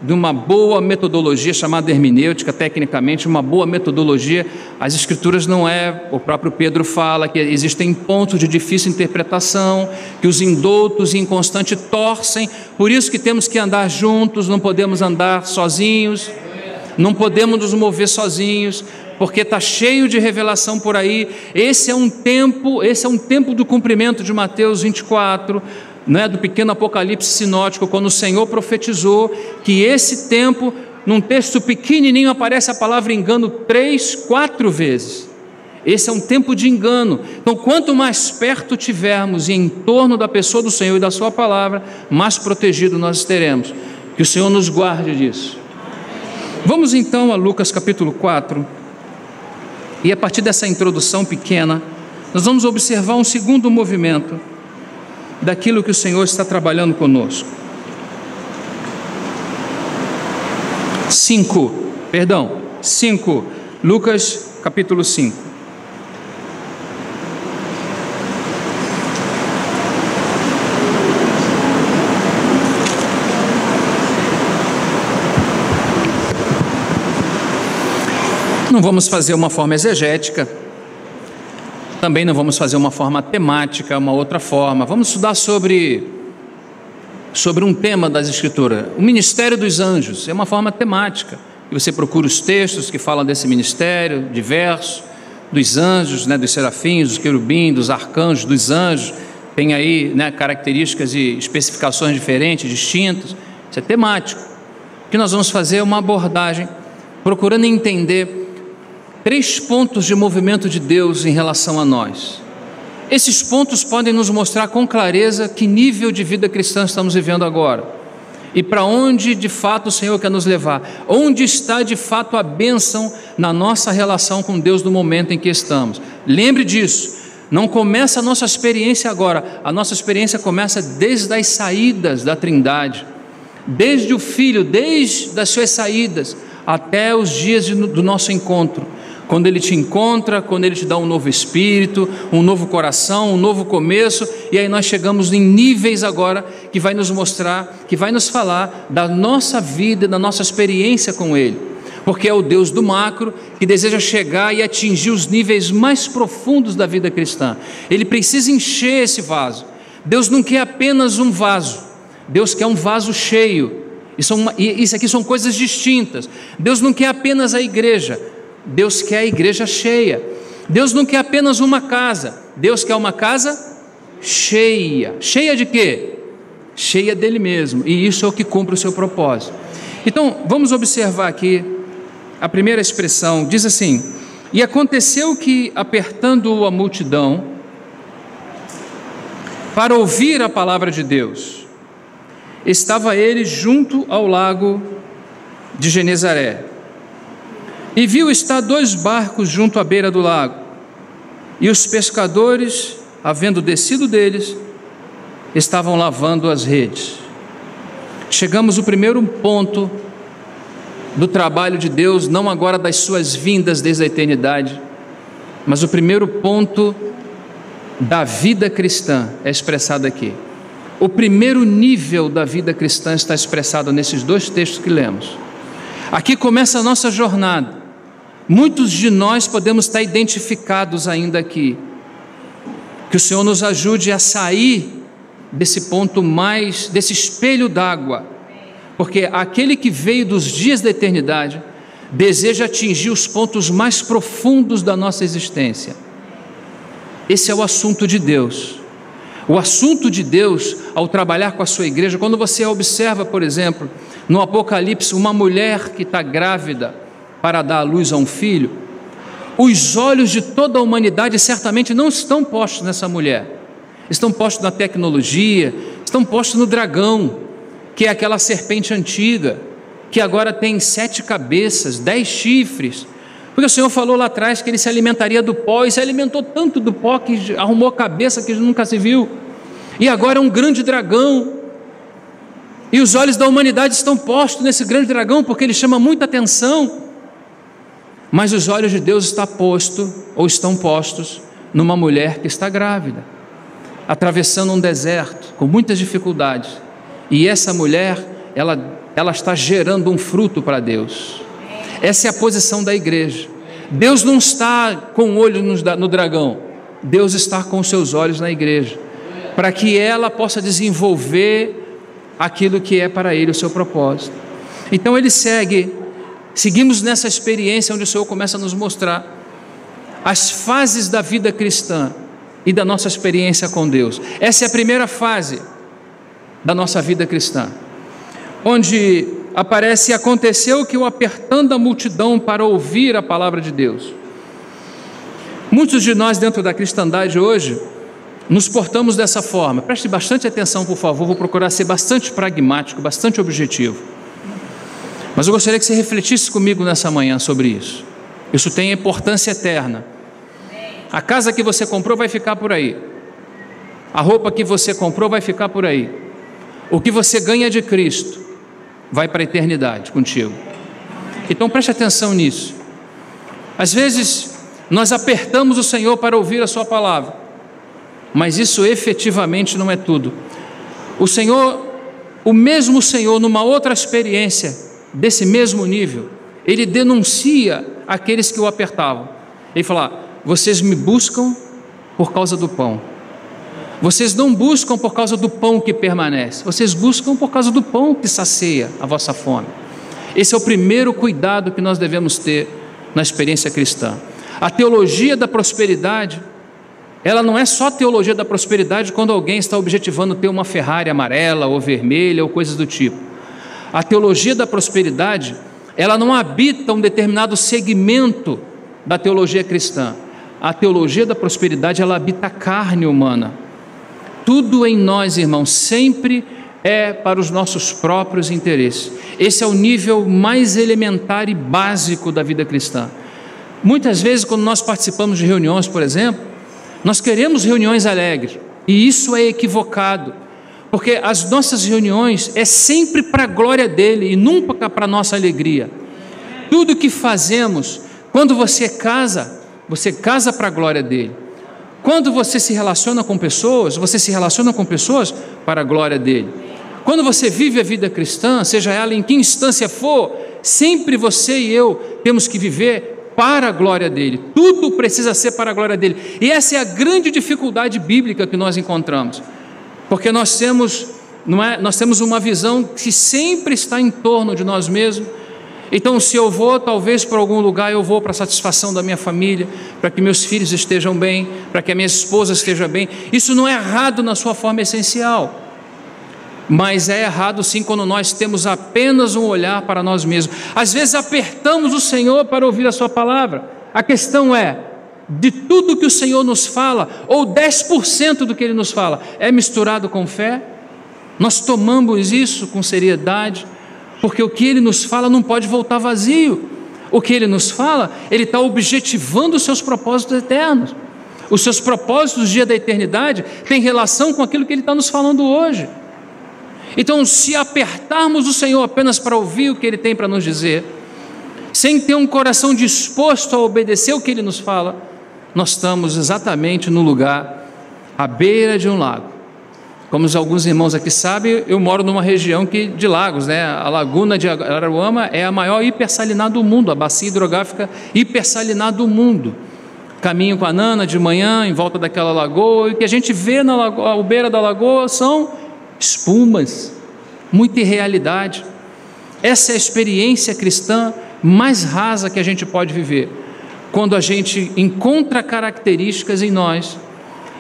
de uma boa metodologia chamada hermenêutica, tecnicamente, uma boa metodologia. As Escrituras não o próprio Pedro fala que existem pontos de difícil interpretação, que os indoutos e inconstantes torcem, por isso que temos que andar juntos, não podemos andar sozinhos. Não podemos nos mover sozinhos, porque está cheio de revelação por aí. Esse é um tempo do cumprimento de Mateus 24, do pequeno apocalipse sinótico, quando o Senhor profetizou que esse tempo, num texto pequenininho, aparece a palavra engano 3, 4 vezes. Esse é um tempo de engano. Então, quanto mais perto tivermos e em torno da pessoa do Senhor e da sua palavra, mais protegido nós teremos. Que o Senhor nos guarde disso. Vamos então a Lucas capítulo 4, e a partir dessa introdução pequena, nós vamos observar um segundo movimento daquilo que o Senhor está trabalhando conosco. 5, Lucas capítulo 5. Não vamos fazer uma forma exegética, também não vamos fazer uma forma temática, uma outra forma. Vamos estudar sobre um tema das Escrituras. O ministério dos anjos é uma forma temática. E você procura os textos que falam desse ministério, diversos, dos anjos, dos serafins, dos querubins, dos arcanjos, dos anjos. Tem aí características e especificações diferentes, distintas. Isso é temático. O que nós vamos fazer é uma abordagem procurando entender 3 pontos de movimento de Deus em relação a nós. Esses pontos podem nos mostrar com clareza que nível de vida cristã estamos vivendo agora e para onde de fato o Senhor quer nos levar, onde está de fato a bênção na nossa relação com Deus no momento em que estamos. Lembre disso, não começa a nossa experiência agora, a nossa experiência começa desde as saídas da Trindade, desde o Filho, desde as suas saídas até os dias do nosso encontro. Quando Ele te encontra, quando Ele te dá um novo espírito, um novo coração, um novo começo, e aí nós chegamos em níveis agora que vai nos mostrar, que vai nos falar da nossa vida, da nossa experiência com Ele, porque é o Deus do macro que deseja chegar e atingir os níveis mais profundos da vida cristã. Ele precisa encher esse vaso. Deus não quer apenas um vaso, Deus quer um vaso cheio. Isso aqui são coisas distintas. Deus não quer apenas a igreja, Deus quer a igreja cheia. Deus não quer apenas uma casa, Deus quer uma casa cheia. Cheia de quê? Cheia dele mesmo, e isso é o que cumpre o seu propósito. Então, vamos observar aqui a primeira expressão, diz assim: e aconteceu que, apertando a multidão para ouvir a palavra de Deus, estava ele junto ao lago de Genezaré, e viu estar 2 barcos junto à beira do lago, e os pescadores, havendo descido deles, estavam lavando as redes. Chegamos ao primeiro ponto do trabalho de Deus, não agora das suas vindas desde a eternidade, mas o primeiro ponto da vida cristã é expressado aqui. O primeiro nível da vida cristã está expressado nesses 2 textos que lemos. Aqui começa a nossa jornada. Muitos de nós podemos estar identificados ainda aqui. Que o Senhor nos ajude a sair desse ponto desse espelho d'água, porque aquele que veio dos dias da eternidade deseja atingir os pontos mais profundos da nossa existência. Esse é o assunto de Deus. O assunto de Deus, ao trabalhar com a sua igreja, quando você observa, por exemplo, no Apocalipse, uma mulher que está grávida para dar à luz a um filho, os olhos de toda a humanidade certamente não estão postos nessa mulher, estão postos na tecnologia, estão postos no dragão, que é aquela serpente antiga, que agora tem 7 cabeças, 10 chifres, porque o Senhor falou lá atrás que ele se alimentaria do pó, e se alimentou tanto do pó que arrumou a cabeça que nunca se viu, e agora é um grande dragão, e os olhos da humanidade estão postos nesse grande dragão, porque ele chama muita atenção. Mas os olhos de Deus estão postos numa mulher que está grávida, atravessando um deserto, com muitas dificuldades. E essa mulher, ela está gerando um fruto para Deus. Essa é a posição da igreja. Deus não está com o olho no dragão, Deus está com os seus olhos na igreja, para que ela possa desenvolver aquilo que é para Ele o seu propósito. Então ele seguimos nessa experiência onde o Senhor começa a nos mostrar as fases da vida cristã e da nossa experiência com Deus. Essa é a primeira fase da nossa vida cristã, onde aparece: aconteceu que eu, apertando a multidão para ouvir a palavra de Deus. Muitos de nós dentro da cristandade hoje nos portamos dessa forma. Preste bastante atenção, por favor, vou procurar ser bastante pragmático, bastante objetivo. Mas eu gostaria que você refletisse comigo nessa manhã sobre isso. Isso tem importância eterna. A casa que você comprou vai ficar por aí. A roupa que você comprou vai ficar por aí. O que você ganha de Cristo vai para a eternidade contigo. Então preste atenção nisso. Às vezes nós apertamos o Senhor para ouvir a sua palavra, mas isso efetivamente não é tudo. O mesmo Senhor, numa outra experiência desse mesmo nível, Ele denuncia aqueles que o apertavam. Ele fala: vocês me buscam por causa do pão. Vocês não buscam por causa do pão que permanece, vocês buscam por causa do pão que sacia a vossa fome. Esse é o primeiro cuidado que nós devemos ter na experiência cristã. A teologia da prosperidade, ela não é só teologia da prosperidade quando alguém está objetivando ter uma Ferrari amarela ou vermelha ou coisas do tipo. A teologia da prosperidade, ela não habita um determinado segmento da teologia cristã. A teologia da prosperidade, ela habita a carne humana. Tudo em nós, irmãos, sempre é para os nossos próprios interesses. Esse é o nível mais elementar e básico da vida cristã. Muitas vezes, quando nós participamos de reuniões, por exemplo, nós queremos reuniões alegres, e isso é equivocado, porque as nossas reuniões é sempre para a glória dele e nunca para a nossa alegria. Tudo que fazemos, quando você casa para a glória dele. Quando você se relaciona com pessoas para a glória dele. Quando você vive a vida cristã, seja ela em que instância for, sempre você e eu temos que viver para a glória dele. Tudo precisa ser para a glória dele. E essa é a grande dificuldade bíblica que nós encontramos, porque nós temos uma visão que sempre está em torno de nós mesmos. Então, se eu vou talvez para algum lugar, eu vou para a satisfação da minha família, para que meus filhos estejam bem, para que a minha esposa esteja bem. Isso não é errado na sua forma essencial, mas é errado sim quando nós temos apenas um olhar para nós mesmos. Às vezes apertamos o Senhor para ouvir a sua palavra. A questão é, de tudo que o Senhor nos fala, ou 10% do que Ele nos fala, é misturado com fé? Nós tomamos isso com seriedade? Porque o que Ele nos fala não pode voltar vazio. O que Ele nos fala, Ele está objetivando os seus propósitos eternos. Os seus propósitos do dia da eternidade têm relação com aquilo que Ele está nos falando hoje. Então, se apertarmos o Senhor apenas para ouvir o que Ele tem para nos dizer, sem ter um coração disposto a obedecer o que Ele nos fala, nós estamos exatamente no lugar, à beira de um lago. Como alguns irmãos aqui sabem, eu moro numa região de lagos, né? A laguna de Araruama é a maior hipersalinada do mundo, a bacia hidrográfica hipersalinada do mundo. Caminho com a Nana de manhã, em volta daquela lagoa, e o que a gente vê à beira da lagoa são espumas, muita irrealidade. Essa é a experiência cristã mais rasa que a gente pode viver, quando a gente encontra características em nós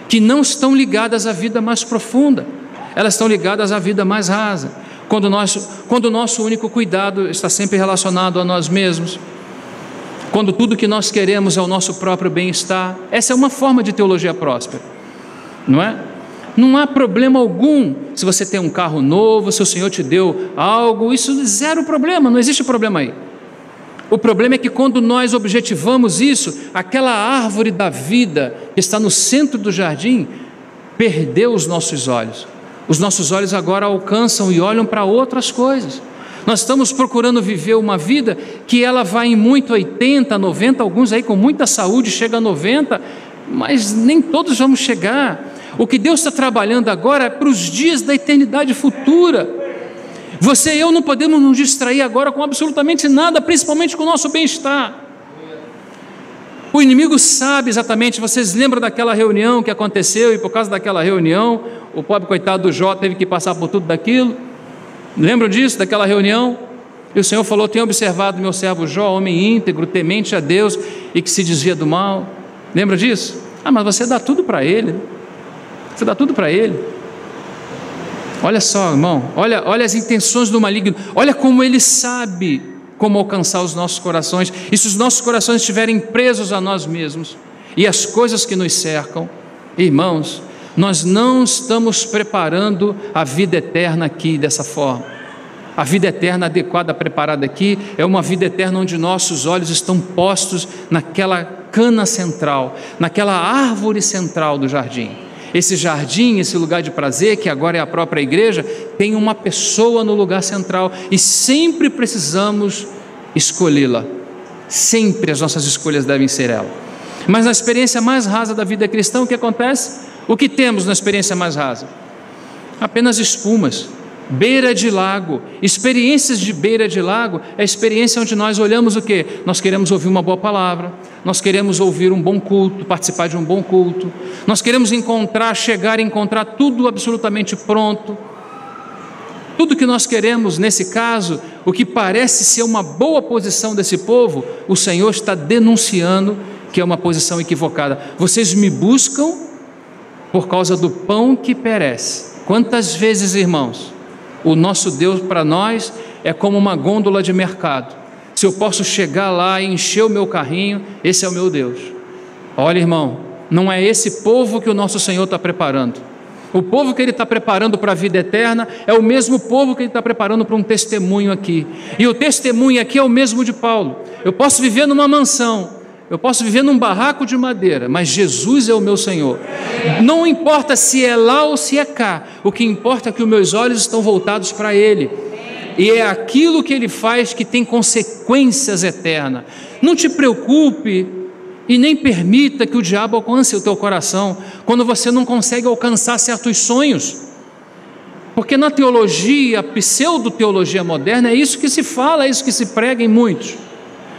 que não estão ligadas à vida mais profunda, elas estão ligadas à vida mais rasa, quando o nosso único cuidado está sempre relacionado a nós mesmos, quando tudo que nós queremos é o nosso próprio bem-estar. Essa é uma forma de teologia próspera, não é? Não há problema algum se você tem um carro novo, se o Senhor te deu algo, isso é zero problema, não existe problema aí. O problema é que quando nós objetivamos isso, aquela árvore da vida que está no centro do jardim, perdeu os nossos olhos. Os nossos olhos agora alcançam e olham para outras coisas. Nós estamos procurando viver uma vida que ela vai em muito 80, 90, alguns aí com muita saúde chega a 90, mas nem todos vamos chegar. O que Deus está trabalhando agora é para os dias da eternidade futura. Você e eu não podemos nos distrair agora com absolutamente nada, principalmente com o nosso bem-estar. O inimigo sabe exatamente, vocês lembram daquela reunião que aconteceu, e por causa daquela reunião, o pobre coitado do Jó teve que passar por tudo daquilo. Lembram disso, daquela reunião? E o Senhor falou: tenho observado meu servo Jó, homem íntegro, temente a Deus e que se desvia do mal. Lembra disso? Mas você dá tudo para ele. Você dá tudo para ele. Olha só, irmão, olha as intenções do maligno, olha como ele sabe como alcançar os nossos corações. E se os nossos corações estiverem presos a nós mesmos e as coisas que nos cercam, irmãos, nós não estamos preparando a vida eterna aqui dessa forma. A vida eterna adequada, preparada aqui, é uma vida eterna onde nossos olhos estão postos naquela cana central, naquela árvore central do jardim. Esse jardim, esse lugar de prazer, que agora é a própria igreja, tem uma pessoa no lugar central e sempre precisamos escolhê-la. Sempre as nossas escolhas devem ser ela. Mas na experiência mais rasa da vida cristã, o que acontece? O que temos na experiência mais rasa? Apenas espumas, beira de lago. Experiências de beira de lago é a experiência onde nós olhamos o quê? Nós queremos ouvir uma boa palavra, nós queremos ouvir um bom culto, participar de um bom culto, nós queremos chegar a encontrar tudo absolutamente pronto. Tudo que nós queremos, nesse caso, o que parece ser uma boa posição desse povo, o Senhor está denunciando que é uma posição equivocada. Vocês me buscam por causa do pão que perece. Quantas vezes, irmãos, o nosso Deus para nós é como uma gôndola de mercado. Se eu posso chegar lá e encher o meu carrinho, esse é o meu Deus. Olha, irmão, não é esse povo que o nosso Senhor está preparando. O povo que Ele está preparando para a vida eterna é o mesmo povo que Ele está preparando para um testemunho aqui. E o testemunho aqui é o mesmo de Paulo. Eu posso viver numa mansão, eu posso viver num barraco de madeira, mas Jesus é o meu Senhor. Não importa se é lá ou se é cá, o que importa é que os meus olhos estão voltados para Ele. E é aquilo que Ele faz que tem consequências eternas. Não te preocupe e nem permita que o diabo alcance o teu coração quando você não consegue alcançar certos sonhos. Porque na teologia, a pseudo-teologia moderna, é isso que se fala, é isso que se prega em muitos.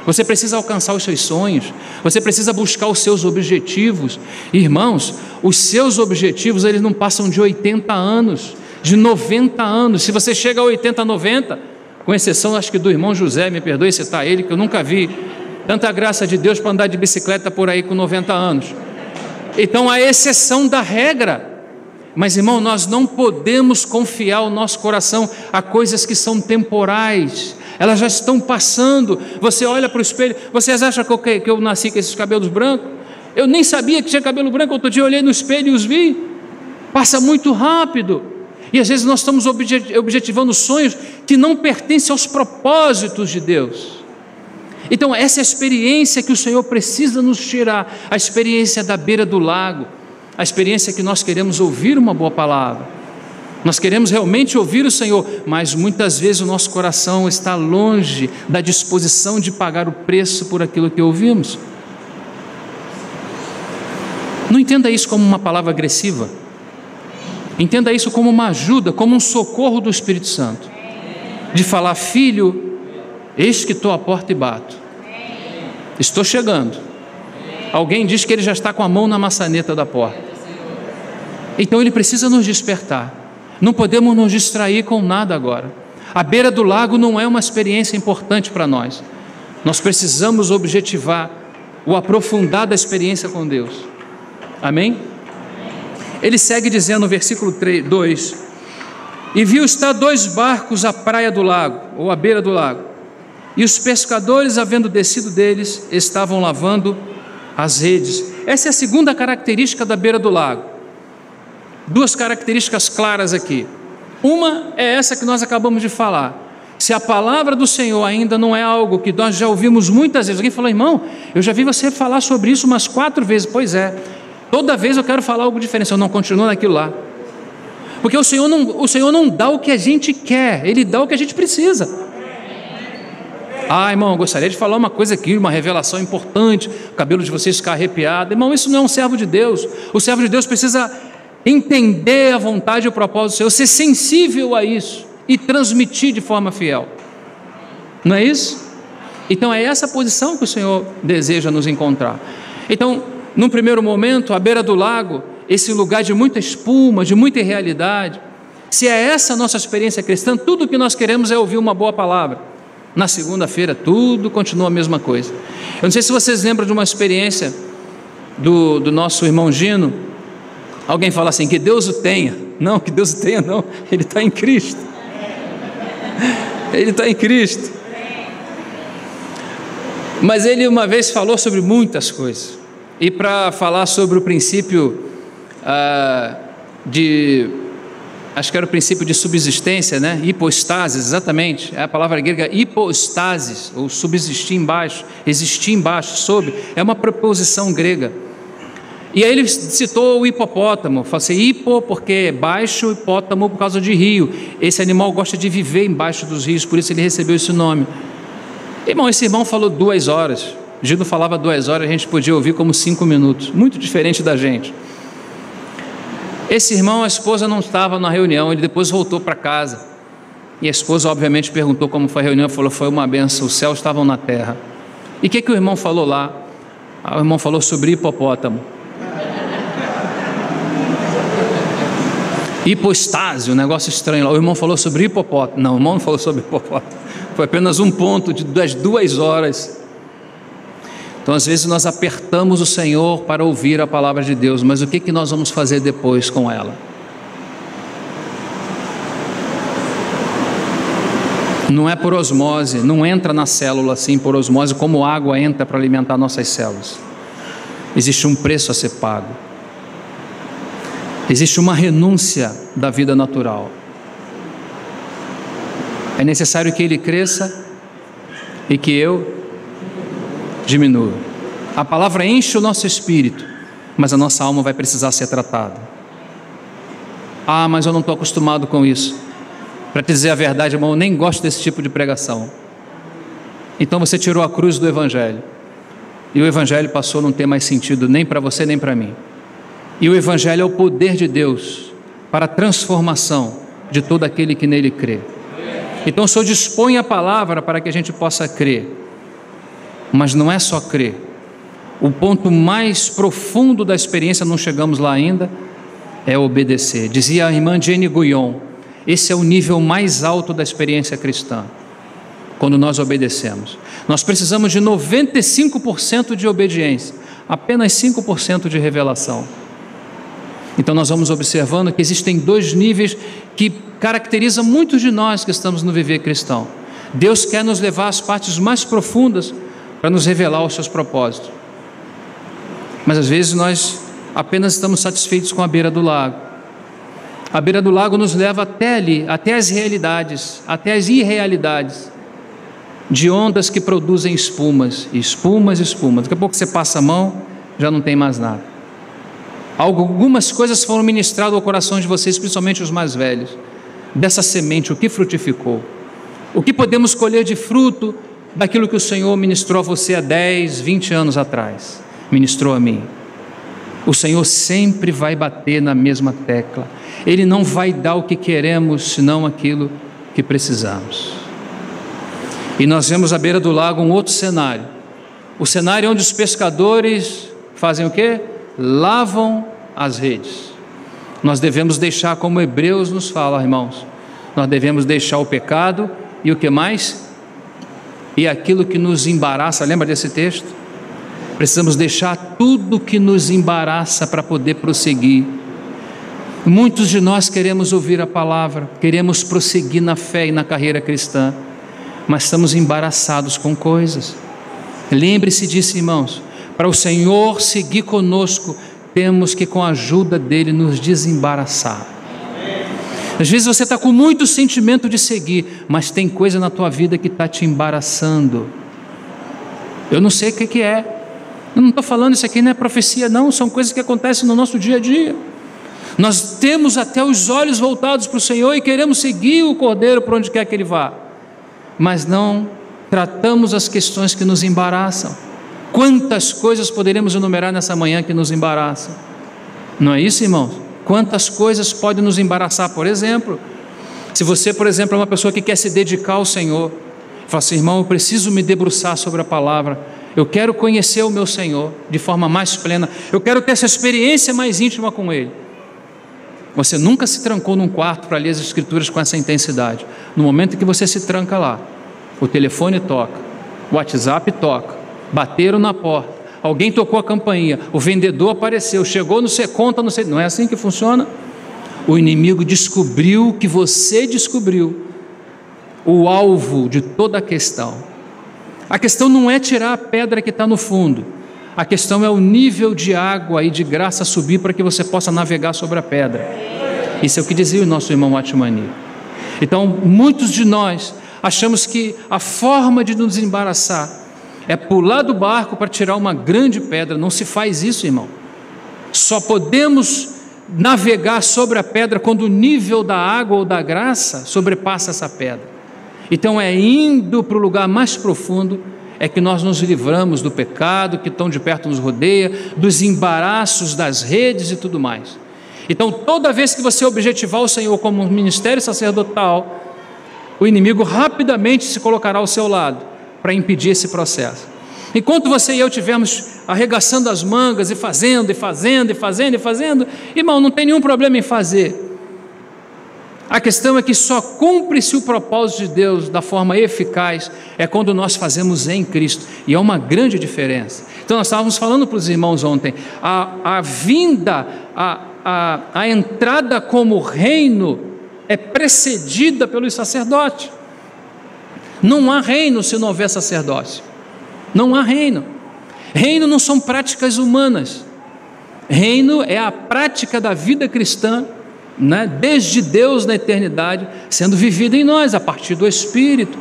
Você precisa alcançar os seus sonhos, você precisa buscar os seus objetivos. Irmãos, os seus objetivos, eles não passam de 80 anos, de 90 anos. Se você chega a 80, 90, com exceção acho que do irmão José, me perdoe citar ele, que eu nunca vi tanta graça de Deus para andar de bicicleta por aí com 90 anos. Então, a exceção da regra. Mas, irmão, nós não podemos confiar o nosso coração a coisas que são temporais. Elas já estão passando. Você olha para o espelho, vocês acham que eu nasci com esses cabelos brancos? Eu nem sabia que tinha cabelo branco. Outro dia eu olhei no espelho e os vi. Passa muito rápido. E às vezes nós estamos objetivando sonhos que não pertencem aos propósitos de Deus. Então essa é a experiência que o Senhor precisa nos tirar, a experiência da beira do lago, a experiência que nós queremos ouvir uma boa palavra, nós queremos realmente ouvir o Senhor, mas muitas vezes o nosso coração está longe da disposição de pagar o preço por aquilo que ouvimos. Não entenda isso como uma palavra agressiva, entenda isso como uma ajuda, como um socorro do Espírito Santo, de falar: filho, eis que estou à porta e bato, estou chegando. Alguém diz que ele já está com a mão na maçaneta da porta. Então ele precisa nos despertar. Não podemos nos distrair com nada agora. A beira do lago não é uma experiência importante para nós. Nós precisamos objetivar o aprofundar da experiência com Deus. Amém? Ele segue dizendo no versículo 2: e viu estar 2 barcos à praia do lago, ou à beira do lago, e os pescadores, havendo descido deles, estavam lavando as redes. Essa é a segunda característica da beira do lago. 2 características claras aqui. Uma é essa que nós acabamos de falar. Se a palavra do Senhor ainda não é algo que nós já ouvimos muitas vezes, alguém falou: irmão, eu já vi você falar sobre isso umas 4 vezes. Pois é, toda vez eu quero falar algo diferente. Eu não continuo naquilo lá, porque o Senhor não dá o que a gente quer, Ele dá o que a gente precisa. Ah, irmão, eu gostaria de falar uma coisa aqui, uma revelação importante, o cabelo de vocês ficar arrepiado. Irmão, isso não é um servo de Deus. O servo de Deus precisa entender a vontade e o propósito do Senhor, ser sensível a isso e transmitir de forma fiel. Não é isso? Então é essa posição que o Senhor deseja nos encontrar. Então, num primeiro momento, à beira do lago, esse lugar de muita espuma, de muita irrealidade, se é essa a nossa experiência cristã, tudo o que nós queremos é ouvir uma boa palavra. Na segunda-feira, tudo continua a mesma coisa. Eu não sei se vocês lembram de uma experiência do nosso irmão Gino. Alguém fala assim, que Deus o tenha. Não, que Deus o tenha não, ele está em Cristo. Ele está em Cristo. Mas ele uma vez falou sobre muitas coisas. E para falar sobre o princípio acho que era o princípio de subsistência, né? Hipostasis, exatamente. É a palavra grega hipostasis, ou subsistir embaixo, existir embaixo, sob. É uma preposição grega. E aí ele citou o hipopótamo. Falou assim, hipo porque é baixo, hipótamo por causa de rio. Esse animal gosta de viver embaixo dos rios, por isso ele recebeu esse nome. Irmão, esse irmão falou 2 horas. Gino falava 2 horas, a gente podia ouvir como 5 minutos. Muito diferente da gente. Esse irmão, a esposa não estava na reunião, ele depois voltou para casa. E a esposa, obviamente, perguntou como foi a reunião, falou, foi uma benção, os céus estavam na terra. E o que o irmão falou lá? O irmão falou sobre hipopótamo. Hipostase, um negócio estranho lá. O irmão falou sobre hipopótamo. Não, o irmão não falou sobre hipopótamo. Foi apenas um ponto das 2 horas. Então, às vezes, nós apertamos o Senhor para ouvir a palavra de Deus, mas o que nós vamos fazer depois com ela? Não é por osmose, não entra na célula assim por osmose, como água entra para alimentar nossas células. Existe um preço a ser pago. Existe uma renúncia da vida natural. É necessário que ele cresça e que eu diminua. A palavra enche o nosso espírito, mas a nossa alma vai precisar ser tratada. Ah, mas eu não estou acostumado com isso. Para te dizer a verdade, irmão, eu nem gosto desse tipo de pregação. Então você tirou a cruz do Evangelho, e o Evangelho passou a não ter mais sentido nem para você nem para mim. E o Evangelho é o poder de Deus para a transformação de todo aquele que nele crê. Então o Senhor dispõe a palavra para que a gente possa crer. Mas não é só crer. O ponto mais profundo da experiência, não chegamos lá ainda, é obedecer. Dizia a irmã Jenny Guyon, esse é o nível mais alto da experiência cristã, quando nós obedecemos. Nós precisamos de 95% de obediência, apenas 5% de revelação. Então nós vamos observando que existem 2 níveis que caracterizam muitos de nós que estamos no viver cristão. Deus quer nos levar às partes mais profundas para nos revelar os seus propósitos. Mas às vezes nós apenas estamos satisfeitos com a beira do lago. A beira do lago nos leva até ali, até as realidades, até as irrealidades, de ondas que produzem espumas, espumas, espumas. Daqui a pouco você passa a mão, já não tem mais nada. Algumas coisas foram ministradas ao coração de vocês, principalmente os mais velhos. Dessa semente, o que frutificou? O que podemos colher de fruto daquilo que o Senhor ministrou a você há 10, 20 anos atrás? Ministrou a mim. O Senhor sempre vai bater na mesma tecla. Ele não vai dar o que queremos, senão aquilo que precisamos. E nós vemos à beira do lago um outro cenário. O cenário onde os pescadores fazem o quê? Lavam as redes. Nós devemos deixar, como Hebreus nos fala, irmãos, nós devemos deixar o pecado e o que mais? E aquilo que nos embaraça. Lembra desse texto? Precisamos deixar tudo que nos embaraça para poder prosseguir. Muitos de nós queremos ouvir a palavra, queremos prosseguir na fé e na carreira cristã, mas estamos embaraçados com coisas. Lembre-se disso, irmãos. Para o Senhor seguir conosco, temos que, com a ajuda dele, nos desembaraçar. Às vezes você está com muito sentimento de seguir, mas tem coisa na tua vida que está te embaraçando. Eu não sei o que é. Eu não estou falando isso aqui, não é profecia não, são coisas que acontecem no nosso dia a dia. Nós temos até os olhos voltados para o Senhor e queremos seguir o Cordeiro por onde quer que Ele vá, mas não tratamos as questões que nos embaraçam. Quantas coisas poderíamos enumerar nessa manhã que nos embaraçam? Não é isso, irmãos? Quantas coisas podem nos embaraçar? Por exemplo, se você, por exemplo, é uma pessoa que quer se dedicar ao Senhor, fala assim: irmão, eu preciso me debruçar sobre a palavra, eu quero conhecer o meu Senhor de forma mais plena, eu quero ter essa experiência mais íntima com Ele. Você nunca se trancou num quarto para ler as Escrituras com essa intensidade. No momento em que você se tranca lá, o telefone toca, o WhatsApp toca, bateram na porta, alguém tocou a campainha, o vendedor apareceu, chegou no sei conta, não sei, não é assim que funciona? O inimigo descobriu que você descobriu o alvo de toda a questão. A questão não é tirar a pedra que está no fundo, a questão é o nível de água e de graça subir para que você possa navegar sobre a pedra. Isso é o que dizia o nosso irmão Atmani. Então, muitos de nós achamos que a forma de nos embaraçar é pular do barco para tirar uma grande pedra. Não se faz isso, irmão. Só podemos navegar sobre a pedra quando o nível da água ou da graça sobrepassa essa pedra. Então é indo para o lugar mais profundo é que nós nos livramos do pecado que tão de perto nos rodeia, dos embaraços das redes e tudo mais. Então toda vez que você objetivar o Senhor como um ministério sacerdotal, o inimigo rapidamente se colocará ao seu lado para impedir esse processo. Enquanto você e eu estivermos arregaçando as mangas e fazendo, irmão, não tem nenhum problema em fazer. A questão é que só cumpre-se o propósito de Deus da forma eficaz é quando nós fazemos em Cristo, e é uma grande diferença. Então nós estávamos falando para os irmãos ontem, a vinda, a entrada como reino é precedida pelos sacerdotes. Não há reino se não houver sacerdócio. Não há reino. Reino não são práticas humanas. Reino é a prática da vida cristã, né? Desde Deus na eternidade, sendo vivida em nós, a partir do Espírito.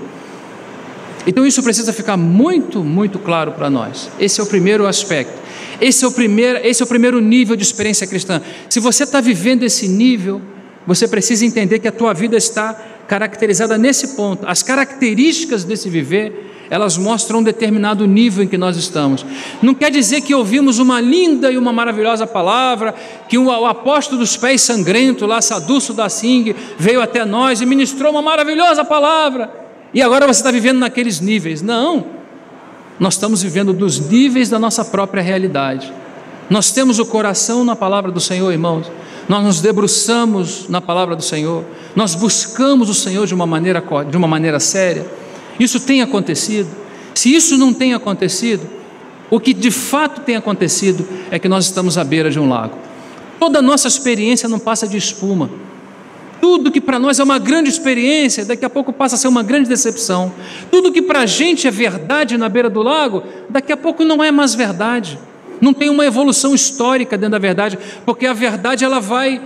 Então isso precisa ficar muito, muito claro para nós. Esse é o primeiro aspecto. Esse é o primeiro nível de experiência cristã. Se você está vivendo esse nível, você precisa entender que a tua vida está caracterizada nesse ponto. As características desse viver, elas mostram um determinado nível em que nós estamos. Não quer dizer que ouvimos uma linda e uma maravilhosa palavra, que o apóstolo dos pés sangrentos, lá, Saduço da Sing, veio até nós e ministrou uma maravilhosa palavra, e agora você está vivendo naqueles níveis. Não, nós estamos vivendo dos níveis da nossa própria realidade. Nós temos o coração na palavra do Senhor, irmãos. Nós nos debruçamos na palavra do Senhor, nós buscamos o Senhor de uma maneira séria. Isso tem acontecido. Se isso não tem acontecido, o que de fato tem acontecido é que nós estamos à beira de um lago. Toda a nossa experiência não passa de espuma. Tudo que para nós é uma grande experiência, daqui a pouco passa a ser uma grande decepção. Tudo que para a gente é verdade na beira do lago, daqui a pouco não é mais verdade. Não tem uma evolução histórica dentro da verdade, porque a verdade ela vai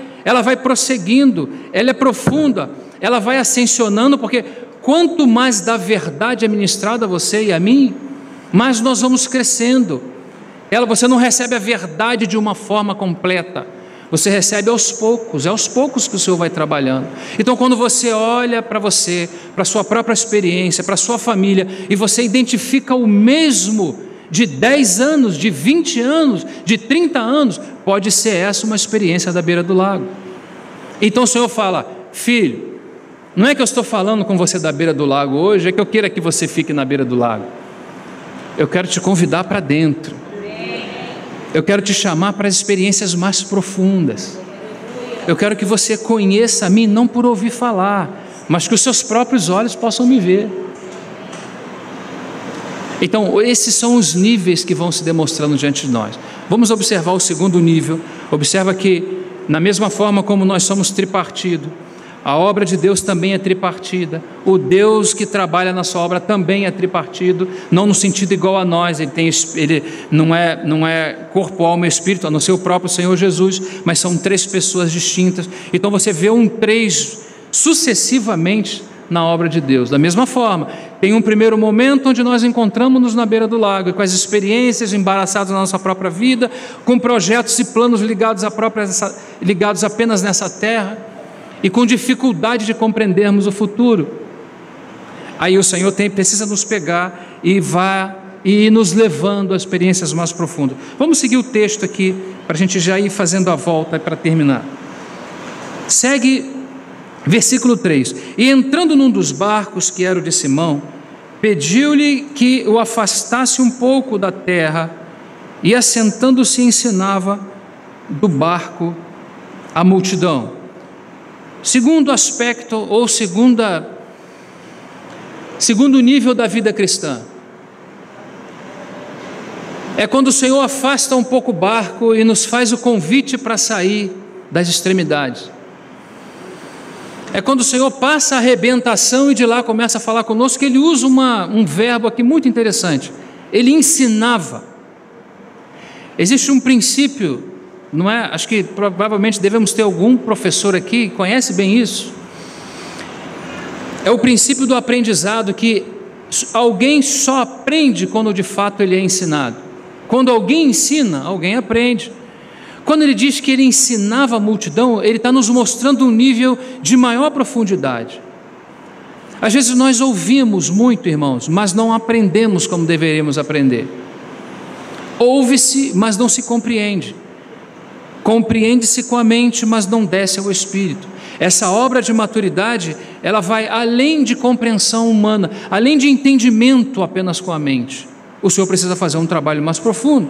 prosseguindo, ela é profunda, ela vai ascensionando, porque quanto mais da verdade é ministrada a você e a mim, mais nós vamos crescendo. Você não recebe a verdade de uma forma completa, você recebe aos poucos, é aos poucos que o Senhor vai trabalhando. Então quando você olha para você, para a sua própria experiência, para a sua família, e você identifica o mesmo de 10 anos, de 20 anos, de 30 anos, pode ser essa uma experiência da beira do lago. Então o Senhor fala: filho, não é que eu estou falando com você da beira do lago hoje, é que eu queira que você fique na beira do lago. Eu quero te convidar para dentro. Eu quero te chamar para as experiências mais profundas. Eu quero que você conheça a mim não por ouvir falar, mas que os seus próprios olhos possam me ver. Então, esses são os níveis que vão se demonstrando diante de nós. Vamos observar o segundo nível. Observa que, na mesma forma como nós somos tripartido, a obra de Deus também é tripartida. O Deus que trabalha na sua obra também é tripartido, não no sentido igual a nós. Ele não é corpo, alma e espírito, a não ser o próprio Senhor Jesus, mas são 3 pessoas distintas. Então você vê um 3 sucessivamente na obra de Deus. Da mesma forma, tem um primeiro momento onde nós encontramos-nos na beira do lago, e com as experiências embaraçadas na nossa própria vida, com projetos e planos ligados apenas nessa terra, e com dificuldade de compreendermos o futuro. Aí o Senhor precisa nos pegar e ir nos levando a experiências mais profundas. Vamos seguir o texto aqui, para a gente já ir fazendo a volta para terminar. Segue versículo 3. E entrando num dos barcos, que era o de Simão, pediu-lhe que o afastasse um pouco da terra, e assentando-se ensinava do barco a multidão. Segundo aspecto, ou segundo nível da vida cristã, é quando o Senhor afasta um pouco o barco e nos faz o convite para sair das extremidades. É quando o Senhor passa a arrebentação e de lá começa a falar conosco, que Ele usa um verbo aqui muito interessante. Ele ensinava. Existe um princípio, não é? Acho que provavelmente devemos ter algum professor aqui que conhece bem isso. É o princípio do aprendizado, que alguém só aprende quando de fato ele é ensinado. Quando alguém ensina, alguém aprende. Quando ele diz que ele ensinava a multidão, ele está nos mostrando um nível de maior profundidade. Às vezes nós ouvimos muito, irmãos, mas não aprendemos como deveríamos aprender. Ouve-se, mas não se compreende. Compreende-se com a mente, mas não desce ao espírito. Essa obra de maturidade, ela vai além de compreensão humana, além de entendimento apenas com a mente. O Senhor precisa fazer um trabalho mais profundo.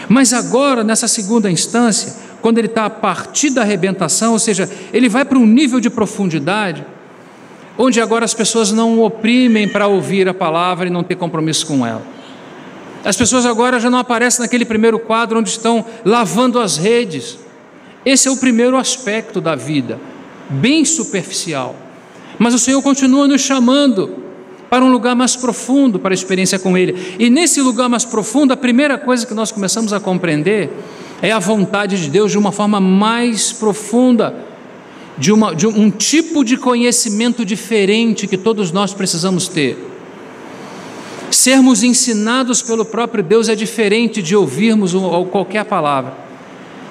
Mas agora, nessa segunda instância, quando ele está a partir da arrebentação, ou seja, ele vai para um nível de profundidade, onde agora as pessoas não o oprimem para ouvir a palavra e não ter compromisso com ela. As pessoas agora já não aparecem naquele primeiro quadro onde estão lavando as redes. Esse é o primeiro aspecto da vida, bem superficial. Mas o Senhor continua nos chamando para um lugar mais profundo, para a experiência com Ele. E nesse lugar mais profundo, a primeira coisa que nós começamos a compreender é a vontade de Deus de uma forma mais profunda, de um tipo de conhecimento diferente que todos nós precisamos ter. Sermos ensinados pelo próprio Deus é diferente de ouvirmos qualquer palavra.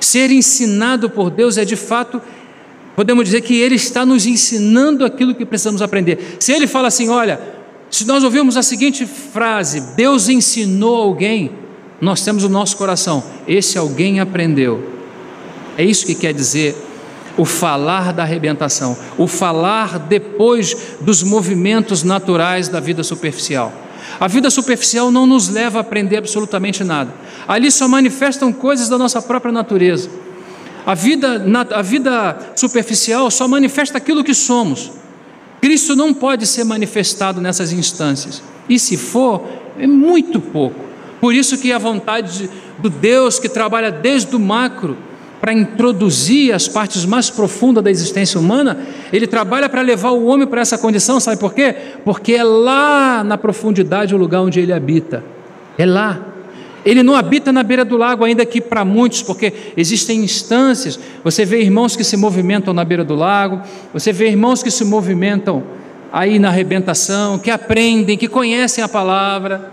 Ser ensinado por Deus é de fato, podemos dizer que Ele está nos ensinando aquilo que precisamos aprender. Se Ele fala assim, olha, se nós ouvirmos a seguinte frase, Deus ensinou alguém, nós temos o nosso coração, esse alguém aprendeu. É isso que quer dizer o falar da arrebentação, o falar depois dos movimentos naturais da vida superficial. A vida superficial não nos leva a aprender absolutamente nada. Ali só manifestam coisas da nossa própria natureza. A vida superficial só manifesta aquilo que somos. Cristo não pode ser manifestado nessas instâncias. E se for, é muito pouco. Por isso que a vontade do Deus que trabalha desde o macro para introduzir as partes mais profundas da existência humana, Ele trabalha para levar o homem para essa condição, sabe por quê? Porque é lá na profundidade o lugar onde Ele habita. É lá. Ele não habita na beira do lago, ainda que para muitos, porque existem instâncias, você vê irmãos que se movimentam na beira do lago, você vê irmãos que se movimentam aí na arrebentação, que aprendem, que conhecem a palavra,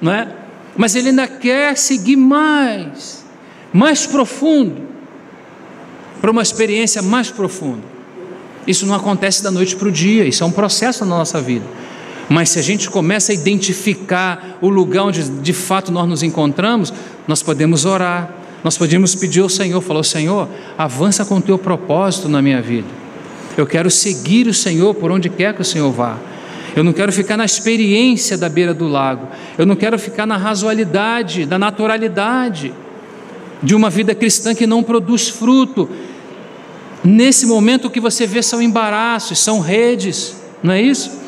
não é? Mas ele ainda quer seguir mais profundo, para uma experiência mais profunda. Isso não acontece da noite para o dia, isso é um processo na nossa vida. Mas se a gente começa a identificar o lugar onde de fato nós nos encontramos, nós podemos orar, nós podemos pedir ao Senhor, falar, Senhor, avança com o teu propósito na minha vida. Eu quero seguir o Senhor por onde quer que o Senhor vá. Eu não quero ficar na experiência da beira do lago. Eu não quero ficar na razoalidade, da naturalidade de uma vida cristã que não produz fruto. Nesse momento o que você vê são embaraços, são redes, não é isso?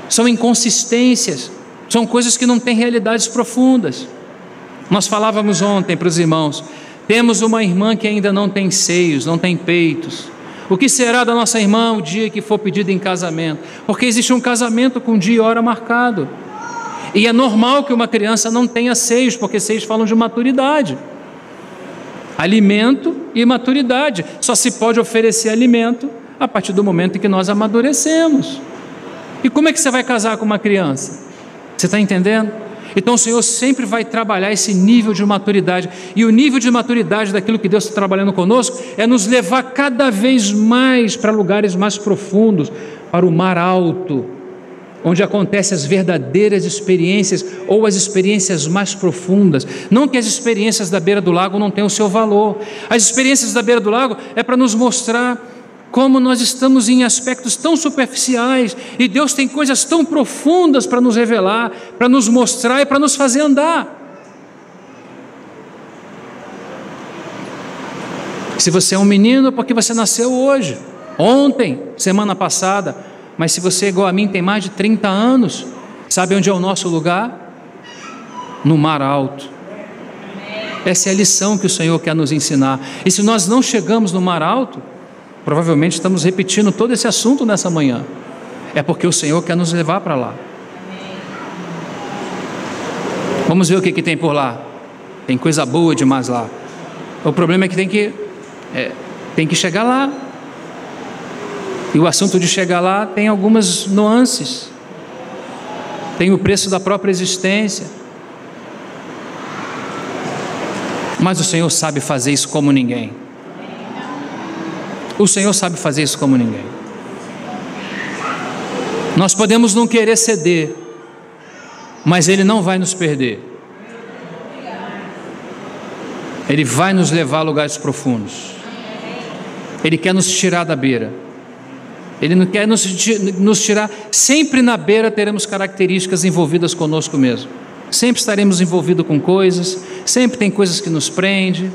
São inconsistências, são coisas que não têm realidades profundas. Nós falávamos ontem para os irmãos, temos uma irmã que ainda não tem seios, não tem peitos. O que será da nossa irmã o dia que for pedida em casamento? Porque existe um casamento com dia e hora marcado. E é normal que uma criança não tenha seios, porque seios falam de maturidade. Alimento e maturidade. Só se pode oferecer alimento a partir do momento em que nós amadurecemos. E como é que você vai casar com uma criança? Você está entendendo? Então o Senhor sempre vai trabalhar esse nível de maturidade. E o nível de maturidade daquilo que Deus está trabalhando conosco é nos levar cada vez mais para lugares mais profundos, para o mar alto, onde acontecem as verdadeiras experiências ou as experiências mais profundas. Não que as experiências da beira do lago não tenham o seu valor. As experiências da beira do lago é para nos mostrar como nós estamos em aspectos tão superficiais e Deus tem coisas tão profundas para nos revelar, para nos mostrar e para nos fazer andar. Se você é um menino, é porque você nasceu hoje, ontem, semana passada, mas se você é igual a mim, tem mais de 30 anos, sabe onde é o nosso lugar? No mar alto. Essa é a lição que o Senhor quer nos ensinar. E se nós não chegamos no mar alto, provavelmente estamos repetindo todo esse assunto nessa manhã. É porque o Senhor quer nos levar para lá. Vamos ver o que tem por lá. Tem coisa boa demais lá. O problema é que tem que chegar lá. E o assunto de chegar lá tem algumas nuances. Tem o preço da própria existência. Mas o Senhor sabe fazer isso como ninguém. O Senhor sabe fazer isso como ninguém. Nós podemos não querer ceder, mas Ele não vai nos perder. Ele vai nos levar a lugares profundos. Ele quer nos tirar da beira. Ele não quer nos tirar. Sempre na beira teremos características envolvidas conosco mesmo. Sempre estaremos envolvidos com coisas. Sempre tem coisas que nos prendem.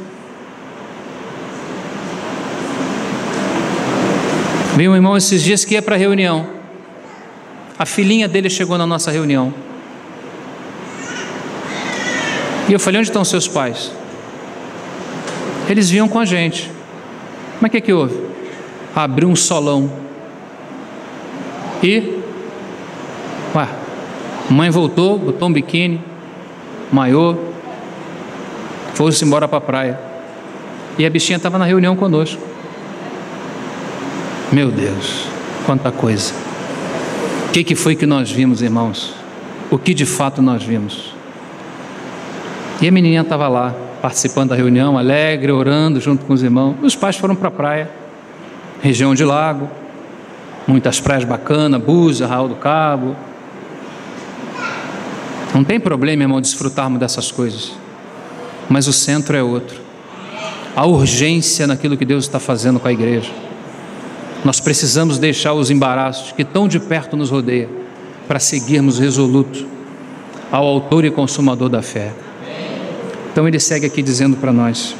Veio um irmão esses dias que ia para a reunião. A filhinha dele chegou na nossa reunião. E eu falei: onde estão seus pais? Eles vinham com a gente. Mas o que houve? Abriu um solão. E mãe voltou, botou um biquíni, maiô, foi-se embora para a praia. E a bichinha estava na reunião conosco. Meu Deus, quanta coisa. O que foi que nós vimos, irmãos? O que de fato nós vimos? E a menininha estava lá, participando da reunião, alegre, orando junto com os irmãos. Os pais foram para a praia, região de lago, muitas praias bacanas, Búzios, Arraial do Cabo. Não tem problema, irmão, desfrutarmos dessas coisas, mas o centro é outro. A urgência naquilo que Deus está fazendo com a igreja. Nós precisamos deixar os embaraços que tão de perto nos rodeiam para seguirmos resolutos ao autor e consumador da fé. Então ele segue aqui dizendo para nós,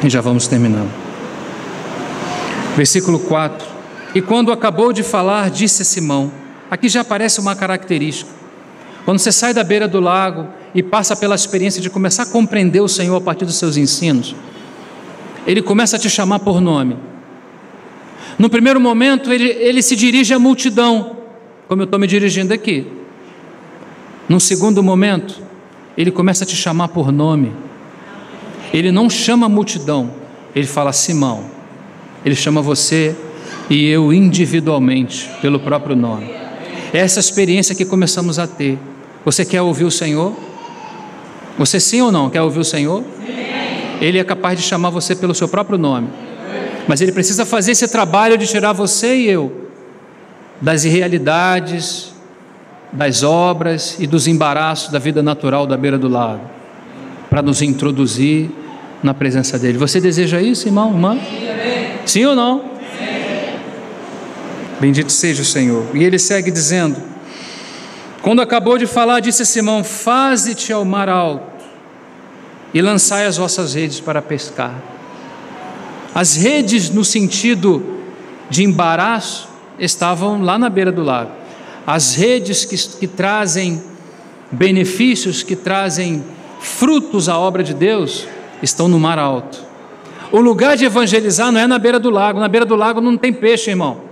e já vamos terminando. Versículo 4: e quando acabou de falar, disse a Simão. Aqui já aparece uma característica. Quando você sai da beira do lago e passa pela experiência de começar a compreender o Senhor a partir dos seus ensinos, Ele começa a te chamar por nome. No primeiro momento ele se dirige à multidão, como eu estou me dirigindo aqui. No segundo momento, Ele começa a te chamar por nome. Ele não chama a multidão, Ele fala: Simão. Ele chama você e eu individualmente, pelo próprio nome. É essa experiência que começamos a ter. Você quer ouvir o Senhor? Você sim ou não quer ouvir o Senhor? Ele é capaz de chamar você pelo seu próprio nome, mas Ele precisa fazer esse trabalho de tirar você e eu das irrealidades, das obras e dos embaraços da vida natural da beira do lago, para nos introduzir na presença dEle. Você deseja isso, irmão, irmã? Sim ou não? Bendito seja o Senhor. E ele segue dizendo: quando acabou de falar, disse a Simão: faze-te ao mar alto e lançai as vossas redes para pescar. As redes, no sentido de embaraço, estavam lá na beira do lago. As redes que trazem benefícios, que trazem frutos à obra de Deus, estão no mar alto. O lugar de evangelizar não é na beira do lago. Na beira do lago não tem peixe, irmão.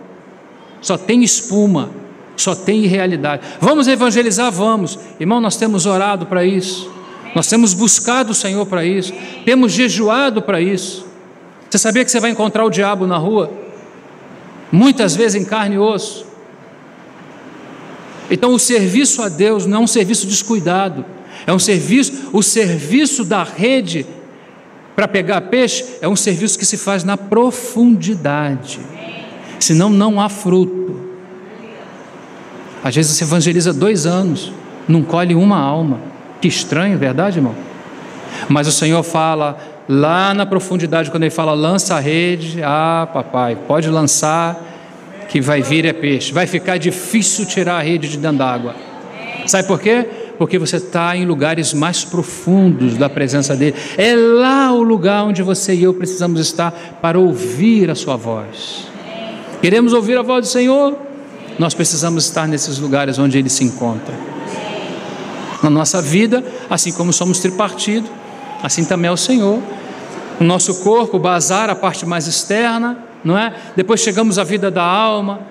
Só tem espuma, só tem irrealidade. Vamos evangelizar? Vamos. Irmão, nós temos orado para isso. Nós temos buscado o Senhor para isso. Temos jejuado para isso. Você sabia que você vai encontrar o diabo na rua? Muitas vezes em carne e osso. Então o serviço a Deus não é um serviço descuidado. É um serviço, o serviço da rede para pegar peixe é um serviço que se faz na profundidade. Senão não há fruto. Às vezes você evangeliza 2 anos, não colhe uma alma. Que estranho, verdade, irmão? Mas o Senhor fala lá na profundidade, quando Ele fala, lança a rede, papai, pode lançar, que vai vir é peixe. Vai ficar difícil tirar a rede de dentro d'água. Sabe por quê? Porque você está em lugares mais profundos da presença dEle. É lá o lugar onde você e eu precisamos estar para ouvir a sua voz. Queremos ouvir a voz do Senhor? Nós precisamos estar nesses lugares onde Ele se encontra. Na nossa vida, assim como somos tripartido, assim também é o Senhor. O nosso corpo, o bazar, a parte mais externa, não é? Depois chegamos à vida da alma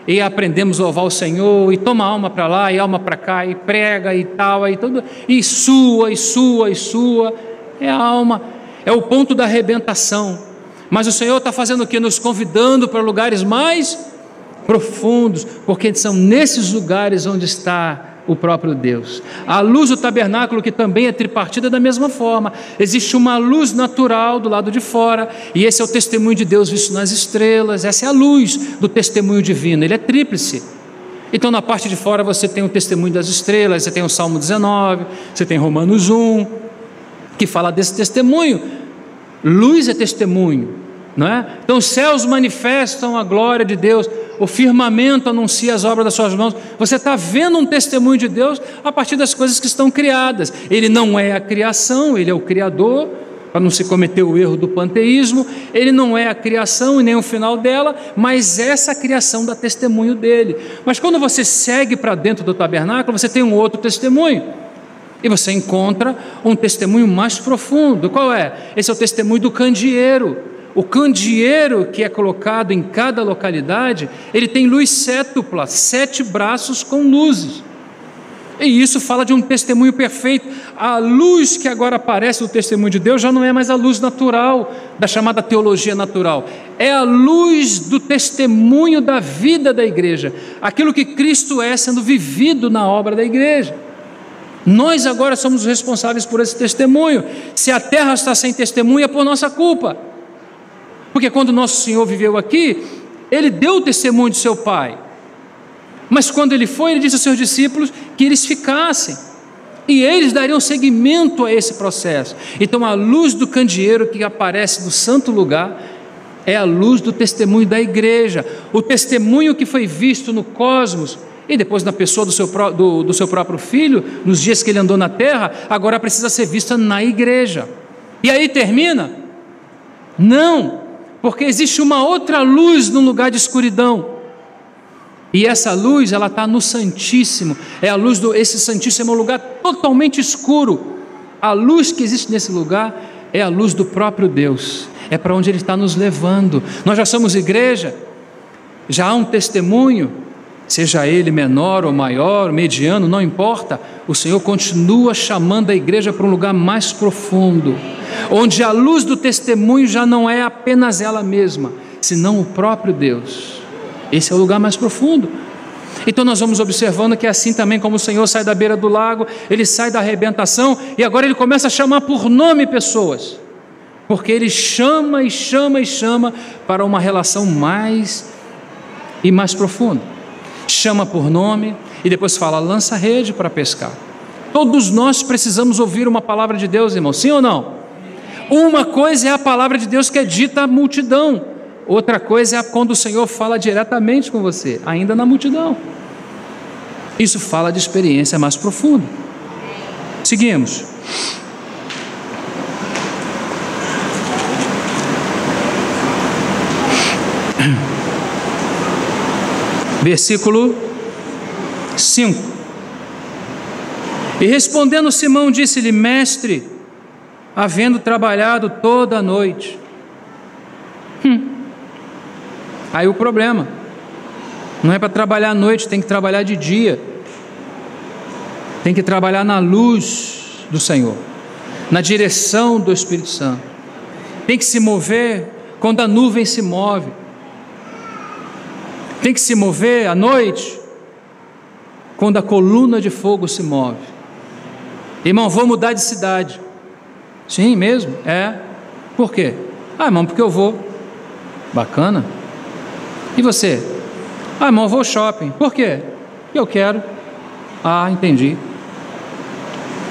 e aprendemos a louvar o Senhor, e toma a alma para lá, e alma para cá, e prega e tal, e tudo, e sua, é a alma, é o ponto da arrebentação. Mas o Senhor está fazendo o que? Nos convidando para lugares mais profundos, porque são nesses lugares onde está o próprio Deus. A luz do tabernáculo, que também é tripartida, da mesma forma. Existe uma luz natural do lado de fora, e esse é o testemunho de Deus visto nas estrelas. Essa é a luz do testemunho divino, ele é tríplice. Então na parte de fora você tem o testemunho das estrelas, você tem o Salmo 19, você tem Romanos 1, que fala desse testemunho. Luz é testemunho, não é? Então os céus manifestam a glória de Deus, o firmamento anuncia as obras das suas mãos. Você está vendo um testemunho de Deus a partir das coisas que estão criadas. Ele não é a criação, Ele é o Criador, para não se cometer o erro do panteísmo. Ele não é a criação e nem o final dela, mas essa criação dá testemunho dele. Mas quando você segue para dentro do tabernáculo, você tem um outro testemunho, e você encontra um testemunho mais profundo. Qual é? Esse é o testemunho do candeeiro. O candeeiro que é colocado em cada localidade, ele tem luz sétupla, 7 braços com luzes. E isso fala de um testemunho perfeito. A luz que agora aparece no testemunho de Deus já não é mais a luz natural, da chamada teologia natural. É a luz do testemunho da vida da igreja. Aquilo que Cristo é sendo vivido na obra da igreja. Nós agora somos responsáveis por esse testemunho. Se a terra está sem testemunho, é por nossa culpa. Porque quando nosso Senhor viveu aqui, Ele deu o testemunho de seu Pai. Mas quando Ele foi, Ele disse aos seus discípulos que eles ficassem. E eles dariam seguimento a esse processo. Então a luz do candeeiro que aparece no santo lugar é a luz do testemunho da igreja. O testemunho que foi visto no cosmos e depois na pessoa do seu próprio Filho, nos dias que Ele andou na terra, agora precisa ser vista na igreja. E aí termina? Não! Porque existe uma outra luz no lugar de escuridão, e essa luz, ela está no Santíssimo. É a luz esse Santíssimo é um lugar totalmente escuro. A luz que existe nesse lugar é a luz do próprio Deus, é para onde Ele está nos levando. Nós já somos igreja, já há um testemunho, seja ele menor ou maior, mediano, não importa. O Senhor continua chamando a igreja para um lugar mais profundo, onde a luz do testemunho já não é apenas ela mesma, senão o próprio Deus. Esse é o lugar mais profundo. Então nós vamos observando que é assim também como o Senhor sai da beira do lago, Ele sai da arrebentação, e agora Ele começa a chamar por nome pessoas, porque Ele chama e chama e chama para uma relação mais e mais profunda. Chama por nome e depois fala, lança a rede para pescar. Todos nós precisamos ouvir uma palavra de Deus, irmão, sim ou não? Uma coisa é a palavra de Deus que é dita à multidão, outra coisa é quando o Senhor fala diretamente com você, ainda na multidão. Isso fala de experiência mais profunda. Seguimos. Versículo 5. E respondendo Simão, disse-lhe, mestre, havendo trabalhado toda a noite. Aí o problema, não é para trabalhar à noite, tem que trabalhar de dia, tem que trabalhar na luz do Senhor, na direção do Espírito Santo, tem que se mover quando a nuvem se move, tem que se mover à noite quando a coluna de fogo se move. Irmão, vou mudar de cidade. Sim mesmo? É. Por quê? Irmão, porque eu vou. Bacana. E você? Irmão, eu vou ao shopping. Por quê? Eu quero. Ah, entendi.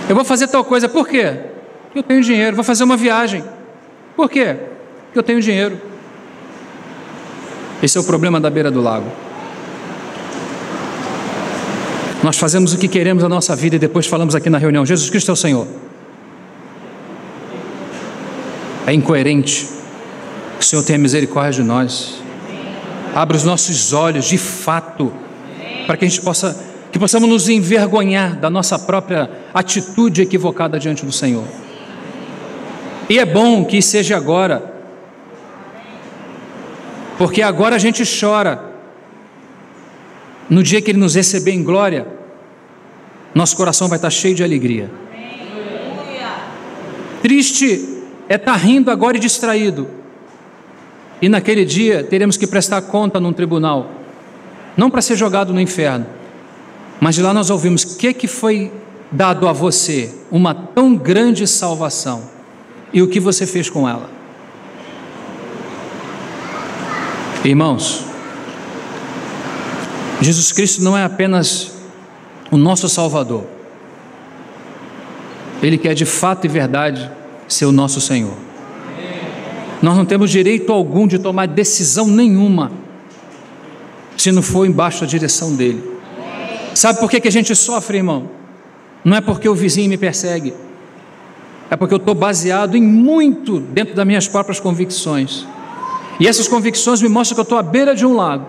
Eu vou fazer tal coisa, por quê? Porque eu tenho dinheiro. Vou fazer uma viagem. Por quê? Porque eu tenho dinheiro. Esse é o problema da beira do lago. Nós fazemos o que queremos na nossa vida e depois falamos aqui na reunião: Jesus Cristo é o Senhor. É incoerente. Que o Senhor tenha misericórdia de nós. Abra os nossos olhos de fato, para que a gente possamos nos envergonhar da nossa própria atitude equivocada diante do Senhor. E é bom que seja agora, porque agora a gente chora. No dia que Ele nos receber em glória, nosso coração vai estar cheio de alegria. Triste é estar rindo agora e distraído, e naquele dia teremos que prestar conta num tribunal, não para ser jogado no inferno, mas de lá nós ouvimos: o que foi dado a você uma tão grande salvação, e o que você fez com ela? Irmãos, Jesus Cristo não é apenas o nosso Salvador, Ele quer de fato e verdade ser o nosso Senhor. Nós não temos direito algum de tomar decisão nenhuma se não for embaixo da direção dEle. Sabe por que a gente sofre, irmão? Não é porque o vizinho me persegue, é porque eu estou baseado em muito dentro das minhas próprias convicções, e essas convicções me mostram que eu estou à beira de um lago.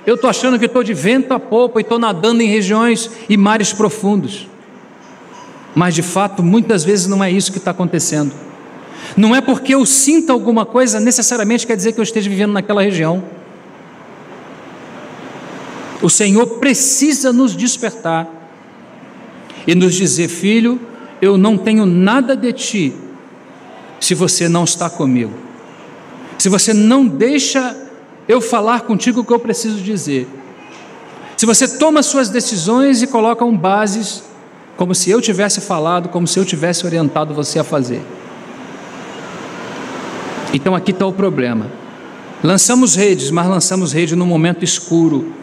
Eu estou achando que estou de vento a popa e estou nadando em regiões e mares profundos, mas de fato muitas vezes não é isso que está acontecendo. Não é porque eu sinta alguma coisa necessariamente quer dizer que eu esteja vivendo naquela região. O Senhor precisa nos despertar e nos dizer: filho, eu não tenho nada de ti se você não está comigo, se você não deixa eu falar contigo o que eu preciso dizer, se você toma suas decisões e coloca bases como se eu tivesse falado, como se eu tivesse orientado você a fazer. Então aqui está o problema. Lançamos redes, mas lançamos rede num momento escuro.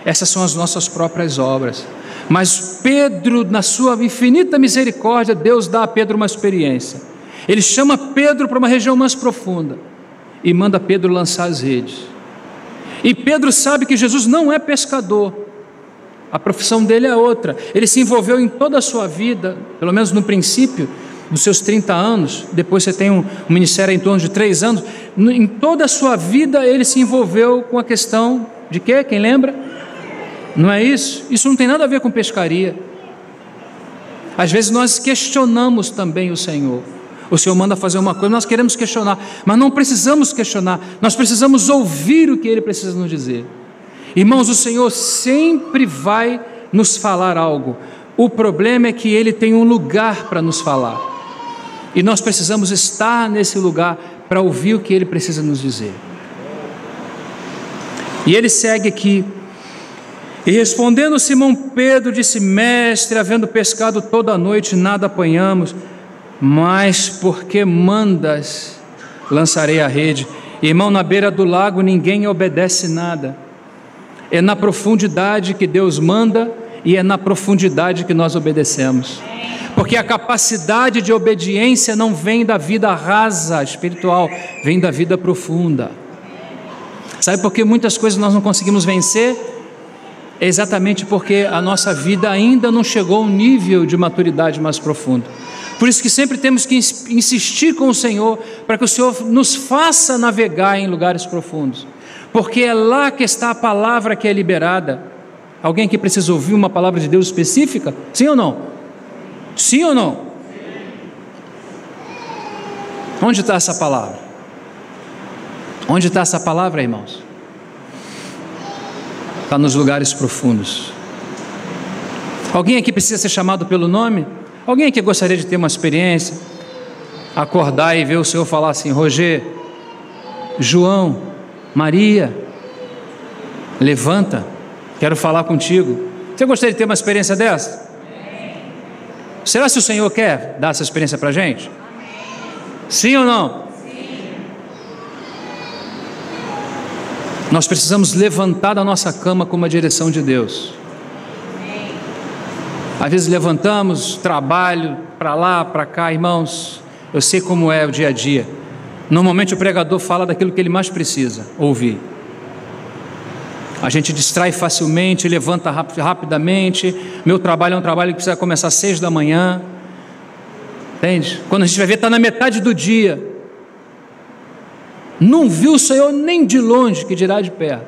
Essas são as nossas próprias obras. Mas Pedro, na sua infinita misericórdia, Deus dá a Pedro uma experiência. Ele chama Pedro para uma região mais profunda e manda Pedro lançar as redes. E Pedro sabe que Jesus não é pescador, a profissão dele é outra. Ele se envolveu em toda a sua vida, pelo menos no princípio dos seus 30 anos, depois você tem um ministério em torno de 3 anos, em toda a sua vida ele se envolveu com a questão de quê? Quem lembra? Não é isso? Isso não tem nada a ver com pescaria. Às vezes nós questionamos também o Senhor. O Senhor manda fazer uma coisa, nós queremos questionar, mas não precisamos questionar, nós precisamos ouvir o que Ele precisa nos dizer. Irmãos, o Senhor sempre vai nos falar algo. O problema é que Ele tem um lugar para nos falar, e nós precisamos estar nesse lugar para ouvir o que Ele precisa nos dizer. E ele segue aqui: e respondendo Simão Pedro, disse: mestre, havendo pescado toda a noite, nada apanhamos, mas porque mandas, lançarei a rede. Irmão, na beira do lago ninguém obedece nada. É na profundidade que Deus manda, e é na profundidade que nós obedecemos. Porque a capacidade de obediência não vem da vida rasa espiritual, vem da vida profunda. Sabe por que muitas coisas nós não conseguimos vencer? É exatamente porque a nossa vida ainda não chegou a um nível de maturidade mais profundo. Por isso que sempre temos que insistir com o Senhor, para que o Senhor nos faça navegar em lugares profundos, porque é lá que está a palavra que é liberada. Alguém que precisa ouvir uma palavra de Deus específica? Sim ou não? Sim ou não? Onde está essa palavra? Onde está essa palavra, irmãos? Está nos lugares profundos. Alguém aqui precisa ser chamado pelo nome? Alguém aqui gostaria de ter uma experiência? Acordar e ver o Senhor falar assim: Roger, João, Maria, levanta, quero falar contigo. Você gostaria de ter uma experiência dessa? Será que o Senhor quer dar essa experiência para a gente? Sim ou não? Sim. Nós precisamos levantar da nossa cama com uma direção de Deus. Às vezes levantamos, trabalho, para lá, para cá, irmãos, eu sei como é o dia a dia. Normalmente o pregador fala daquilo que ele mais precisa ouvir. A gente distrai facilmente, levanta rapidamente. Meu trabalho é um trabalho que precisa começar às 6 da manhã. Entende? Quando a gente vai ver, está na metade do dia. Não viu o Senhor nem de longe, que dirá de perto.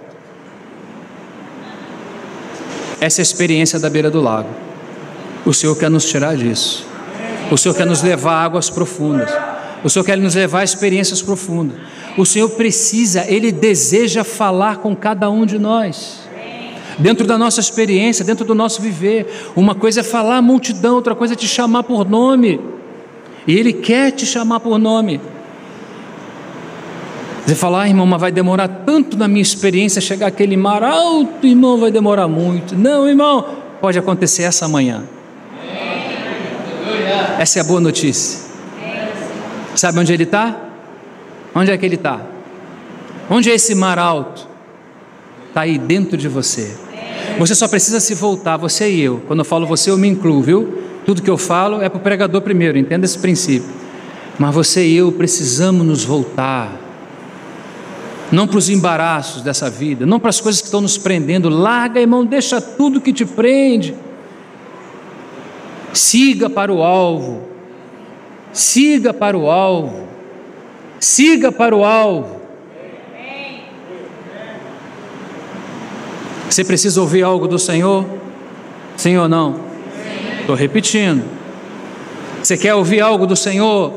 Essa é a experiência da beira do lago. O Senhor quer nos tirar disso. O Senhor quer nos levar a águas profundas. O Senhor quer nos levar a experiências profundas. O Senhor precisa, Ele deseja falar com cada um de nós. Dentro da nossa experiência, dentro do nosso viver. Uma coisa é falar à multidão, outra coisa é te chamar por nome. E Ele quer te chamar por nome. Você fala, irmão, mas vai demorar tanto na minha experiência chegar aquele mar alto, irmão, vai demorar muito. Não, irmão, pode acontecer essa manhã. Essa é a boa notícia. Sabe onde ele está? Onde é que ele está? Onde é esse mar alto? Está aí dentro de você. Você só precisa se voltar, você e eu. Quando eu falo você, eu me incluo, viu? Tudo que eu falo é para o pregador primeiro, entenda esse princípio. Mas você e eu precisamos nos voltar. Não para os embaraços dessa vida, não para as coisas que estão nos prendendo. Larga, irmão, deixa tudo que te prende. Siga para o alvo. Siga para o alvo. Siga para o alvo. Você precisa ouvir algo do Senhor? Sim ou não? Estou repetindo. Você quer ouvir algo do Senhor?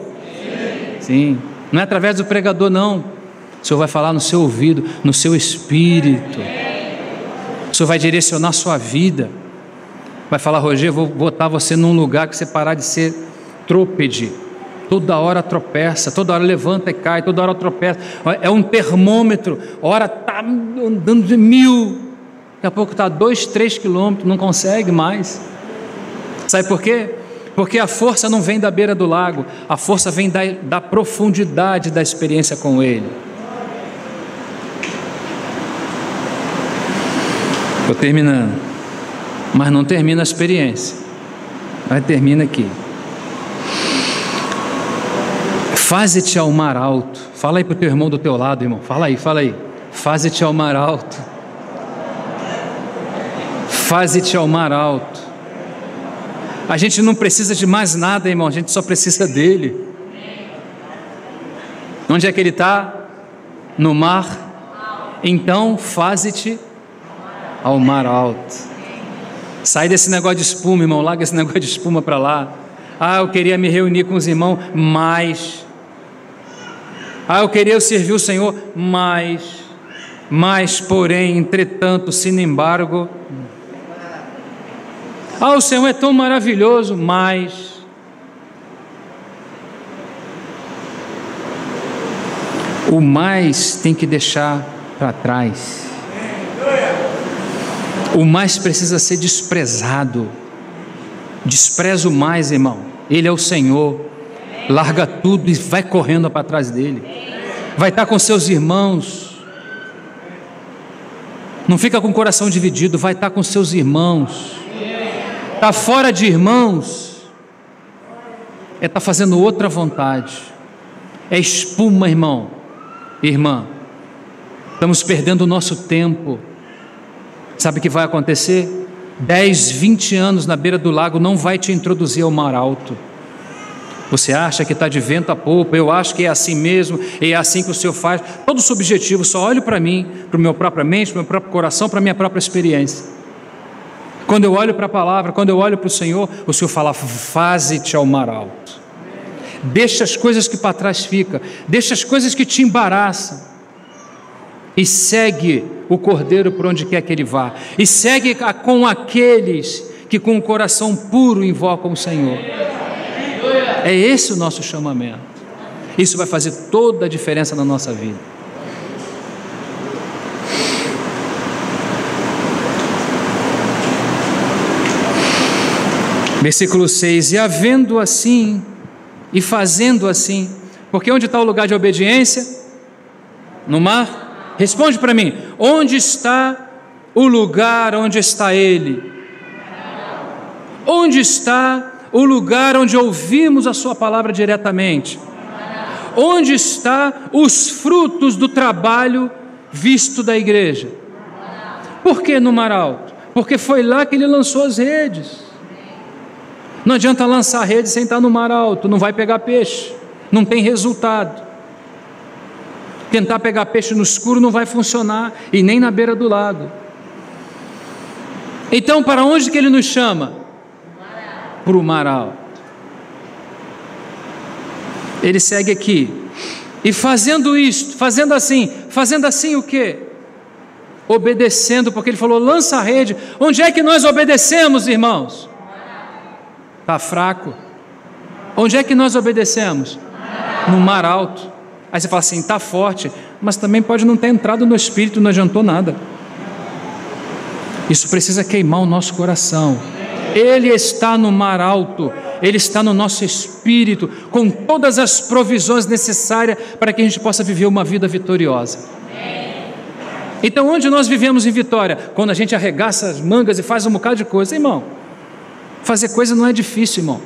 Sim. Não é através do pregador, não. O Senhor vai falar no seu ouvido, no seu espírito. O Senhor vai direcionar a sua vida. Vai falar, Rogério, vou botar você num lugar que você parar de ser trôpede. Toda hora tropeça, toda hora levanta e cai, toda hora tropeça. É um termômetro. Hora está andando de 1000. Daqui a pouco está 2, 3 quilômetros, não consegue mais. Sabe por quê? Porque a força não vem da beira do lago. A força vem da profundidade da experiência com Ele. Estou terminando, mas não termina a experiência, mas termina aqui. Faze-te ao mar alto. Fala aí para o teu irmão do teu lado, irmão. Fala aí. Faze-te ao mar alto. Faze-te ao mar alto. A gente não precisa de mais nada, irmão. A gente só precisa dele. Onde é que ele está? No mar. Então, faze-te ao mar alto. Sai desse negócio de espuma, irmão. Larga esse negócio de espuma para lá. Eu queria me reunir com os irmãos, mas... eu queria servir o Senhor, mas, porém, entretanto, sin embargo... o Senhor é tão maravilhoso, mas... O mais tem que deixar para trás. O mais precisa ser desprezado. Despreza o mais, irmão. Ele é o Senhor. Larga tudo e vai correndo para trás dele. Vai estar com seus irmãos. Não fica com o coração dividido. Vai estar com seus irmãos. Está fora de irmãos. Está fazendo outra vontade. É espuma, irmão. Irmã. Estamos perdendo o nosso tempo. Sabe o que vai acontecer? 10, 20 anos na beira do lago não vai te introduzir ao mar alto. Você acha que está de vento a popa, eu acho que é assim mesmo, é assim que o Senhor faz. Todo subjetivo, só olho para mim, para a minha própria mente, para o meu próprio coração, para a minha própria experiência. Quando eu olho para a palavra, quando eu olho para o Senhor fala, faze-te ao mar alto. Deixa as coisas que para trás ficam, deixa as coisas que te embaraçam. E segue o Cordeiro por onde quer que ele vá. E segue com aqueles que com o coração puro invocam o Senhor. É esse o nosso chamamento. Isso vai fazer toda a diferença na nossa vida. Versículo 6. E havendo assim, e fazendo assim, porque onde está o lugar de obediência? No mar? Responde para mim, onde está o lugar onde está Ele? Onde está o lugar onde ouvimos a sua palavra diretamente? Onde está os frutos do trabalho visto da igreja? Por que no Mar Alto? Porque foi lá que ele lançou as redes. Não adianta lançar a rede sem estar no Mar Alto, não vai pegar peixe, não tem resultado. Tentar pegar peixe no escuro não vai funcionar, e nem na beira do lago. Então, para onde que ele nos chama? Para o Mar Alto. Ele segue aqui, e fazendo isto, fazendo assim o quê? Obedecendo, porque ele falou, lança a rede. Onde é que nós obedecemos, irmãos? Está fraco. Onde é que nós obedecemos? No Mar Alto. Aí você fala assim, está forte, mas também pode não ter entrado no Espírito, não adiantou nada. Isso precisa queimar o nosso coração. Ele está no Mar Alto, Ele está no nosso espírito, com todas as provisões necessárias para que a gente possa viver uma vida vitoriosa. Então, onde nós vivemos em vitória? Quando a gente arregaça as mangas e faz um bocado de coisa, irmão. Fazer coisa não é difícil, irmão.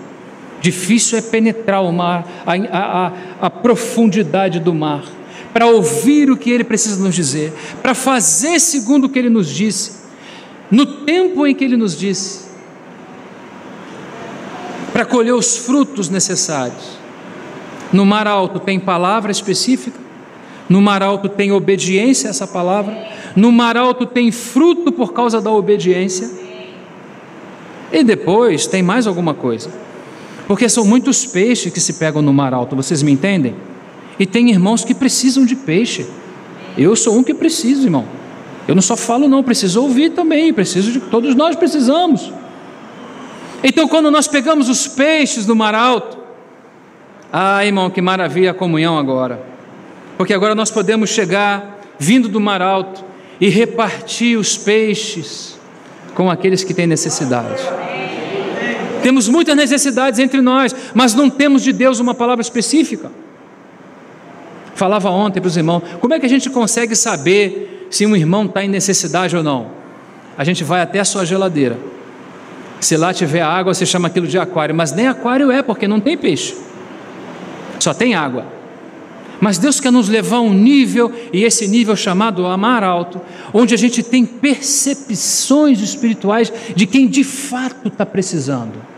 Difícil é penetrar o mar, a profundidade do mar, para ouvir o que Ele precisa nos dizer, para fazer segundo o que Ele nos disse, no tempo em que Ele nos disse, para colher os frutos necessários. No Mar Alto tem palavra específica, no Mar Alto tem obediência a essa palavra, no Mar Alto tem fruto por causa da obediência, e depois tem mais alguma coisa, porque são muitos peixes que se pegam no Mar Alto, vocês me entendem? E tem irmãos que precisam de peixe. Eu sou um que preciso, irmão. Eu não só falo não, preciso ouvir também, todos nós precisamos. Então, quando nós pegamos os peixes do Mar Alto, irmão, que maravilha a comunhão agora, porque agora nós podemos chegar, vindo do Mar Alto, e repartir os peixes com aqueles que têm necessidade. Temos muitas necessidades entre nós, mas não temos de Deus uma palavra específica. Falava ontem para os irmãos, como é que a gente consegue saber se um irmão está em necessidade ou não? A gente vai até a sua geladeira. Se lá tiver água, você chama aquilo de aquário, mas nem aquário é, porque não tem peixe, só tem água. Mas Deus quer nos levar a um nível, e esse nível chamado Mar Alto, onde a gente tem percepções espirituais de quem de fato está precisando.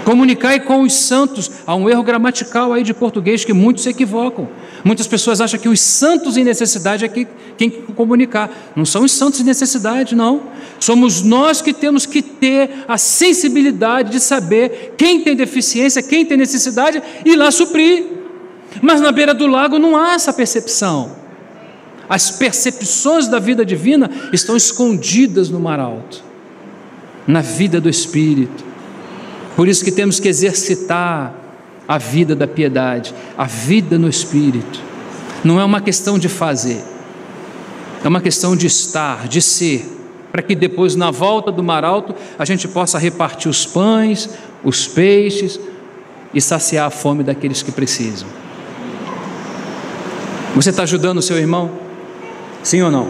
Comunicar com os santos. Há um erro gramatical aí de português que muitos se equivocam. Muitas pessoas acham que os santos em necessidade é quem comunicar. Não são os santos em necessidade, não. Somos nós que temos que ter a sensibilidade de saber quem tem deficiência, quem tem necessidade, e ir lá suprir. Mas na beira do lago não há essa percepção. As percepções da vida divina estão escondidas no Mar Alto, na vida do Espírito. Por isso que temos que exercitar a vida da piedade, a vida no Espírito. Não é uma questão de fazer, é uma questão de estar, de ser, para que depois, na volta do Mar Alto, a gente possa repartir os pães, os peixes e saciar a fome daqueles que precisam. Você está ajudando o seu irmão? Sim ou não?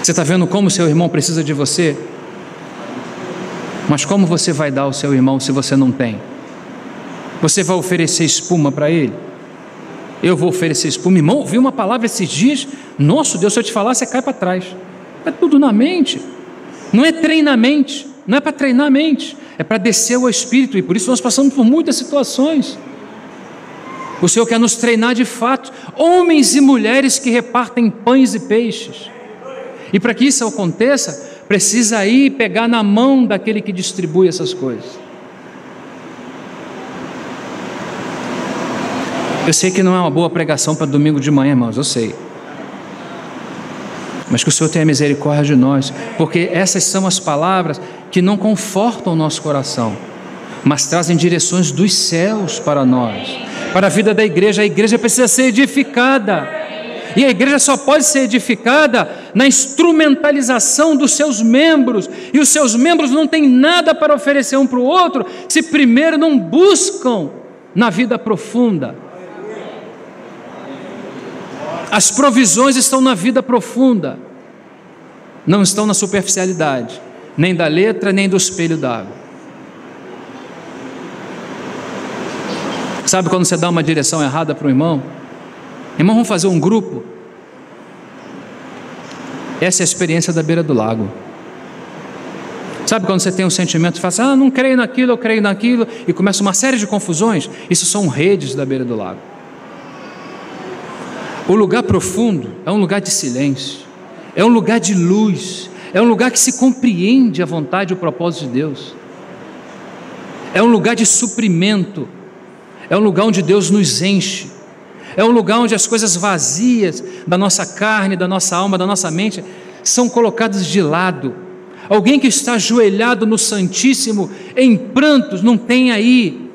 Você está vendo como o seu irmão precisa de você? Mas como você vai dar ao seu irmão se você não tem? Você vai oferecer espuma para ele? Eu vou oferecer espuma. Irmão, ouvi uma palavra esses dias, nosso Deus, se eu te falar, você cai para trás. É tudo na mente. Não é treinamento, não é para treinar a mente, é para descer o Espírito, e por isso nós passamos por muitas situações. O Senhor quer nos treinar de fato, homens e mulheres que repartem pães e peixes. E para que isso aconteça, precisa ir pegar na mão daquele que distribui essas coisas. Eu sei que não é uma boa pregação para domingo de manhã, irmãos, eu sei. Mas que o Senhor tenha misericórdia de nós, porque essas são as palavras que não confortam o nosso coração, mas trazem direções dos céus para nós, para a vida da igreja. A igreja precisa ser edificada, e a igreja só pode ser edificada na instrumentalização dos seus membros, e os seus membros não têm nada para oferecer um para o outro, se primeiro não buscam na vida profunda. As provisões estão na vida profunda, não estão na superficialidade. nem da letra, nem do espelho d'água. Sabe quando você dá uma direção errada para o irmão? Irmão, vamos fazer um grupo? Essa é a experiência da beira do lago. Sabe quando você tem um sentimento e fala assim, não creio naquilo, eu creio naquilo, e começa uma série de confusões? Isso são redes da beira do lago. O lugar profundo é um lugar de silêncio, é um lugar de luz, é um lugar que se compreende a vontade e o propósito de Deus, é um lugar de suprimento, é um lugar onde Deus nos enche, é um lugar onde as coisas vazias da nossa carne, da nossa alma, da nossa mente são colocadas de lado. Alguém que está ajoelhado no Santíssimo em prantos não tem aí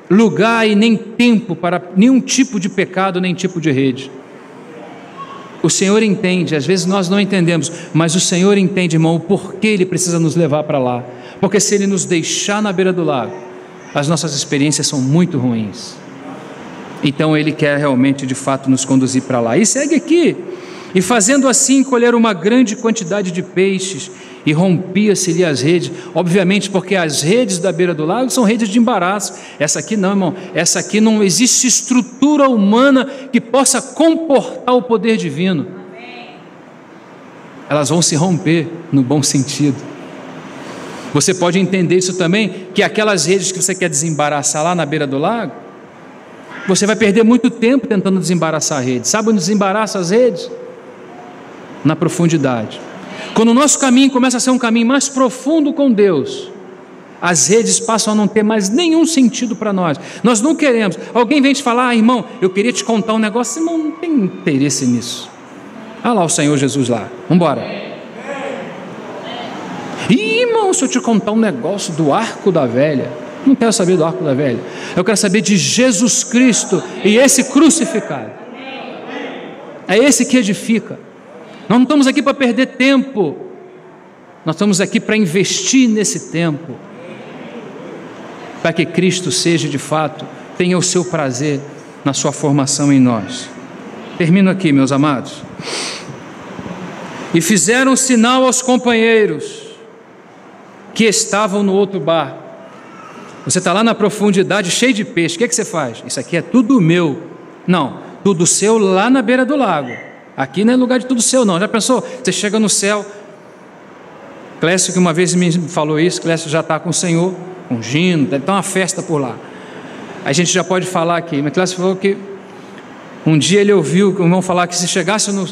lugar e nem tempo para nenhum tipo de pecado, nem tipo de rede. O Senhor entende, às vezes nós não entendemos, mas o Senhor entende, irmão, o porquê Ele precisa nos levar para lá. Porque se Ele nos deixar na beira do lago, as nossas experiências são muito ruins. Então Ele quer realmente, de fato, nos conduzir para lá. E segue aqui, e fazendo assim, colher uma grande quantidade de peixes, e rompia-se-lhe as redes, obviamente porque as redes da beira do lago são redes de embaraço. Essa aqui não, irmão, essa aqui não existe estrutura humana que possa comportar o poder divino. Elas vão se romper no bom sentido. Você pode entender isso também, que aquelas redes que você quer desembaraçar lá na beira do lago, você vai perder muito tempo tentando desembaraçar a rede. Sabe onde desembaraça as redes? Na profundidade. Quando o nosso caminho começa a ser um caminho mais profundo com Deus, as redes passam a não ter mais nenhum sentido para nós. Nós não queremos. Alguém vem te falar, irmão, eu queria te contar um negócio. Irmão, não tem interesse nisso. Olha lá o Senhor Jesus lá. Vamos embora. Irmão, se eu te contar um negócio do arco da velha, não quero saber do arco da velha. Eu quero saber de Jesus Cristo e esse crucificado. É esse que edifica. Nós não estamos aqui para perder tempo, nós estamos aqui para investir nesse tempo, para que Cristo seja de fato, tenha o seu prazer na sua formação em nós. Termino aqui, meus amados. E fizeram sinal aos companheiros que estavam no outro barco. Você está lá na profundidade, cheio de peixe, o que você faz? Isso aqui é tudo meu. Não, tudo seu lá na beira do lago. Aqui não é lugar de tudo seu não, já pensou? Você chega no céu, Clécio que uma vez me falou isso, Clécio já está com o Senhor, ungindo, deve estar uma festa por lá, a gente já pode falar aqui, mas Clécio falou que um dia ele ouviu o irmão falar que se chegasse no...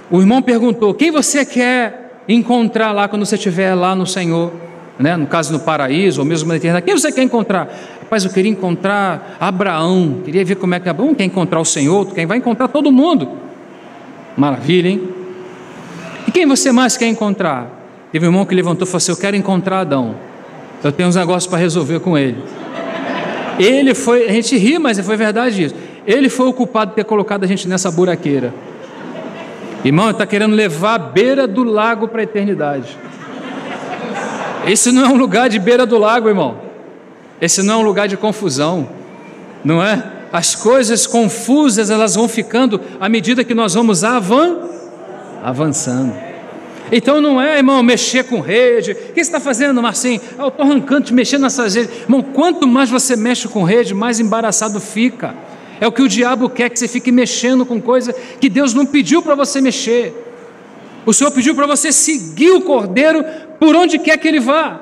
O irmão perguntou, quem você quer encontrar lá quando você estiver lá no Senhor, né? No caso no paraíso, ou mesmo na eternidade, quem você quer encontrar? Rapaz, eu queria encontrar Abraão, queria ver como é que Abraão quer encontrar o Senhor, quem vai encontrar todo mundo. Maravilha, hein? E quem você mais quer encontrar? Teve um irmão que levantou e falou assim, eu quero encontrar Adão, eu tenho uns negócios para resolver com ele. Ele foi, a gente ri, mas foi verdade isso, ele foi o culpado de ter colocado a gente nessa buraqueira. Irmão, ele está querendo levar a beira do lago para a eternidade. Esse não é um lugar de beira do lago, irmão. Esse não é um lugar de confusão, não é? As coisas confusas, elas vão ficando à medida que nós vamos avançando. Então não é, irmão, mexer com rede. O que você está fazendo, Marcinho? Eu estou arrancando, te mexendo nessas redes. Irmão, quanto mais você mexe com rede, mais embaraçado fica. É o que o diabo quer, que você fique mexendo com coisa que Deus não pediu para você mexer. O Senhor pediu para você seguir o Cordeiro por onde quer que ele vá.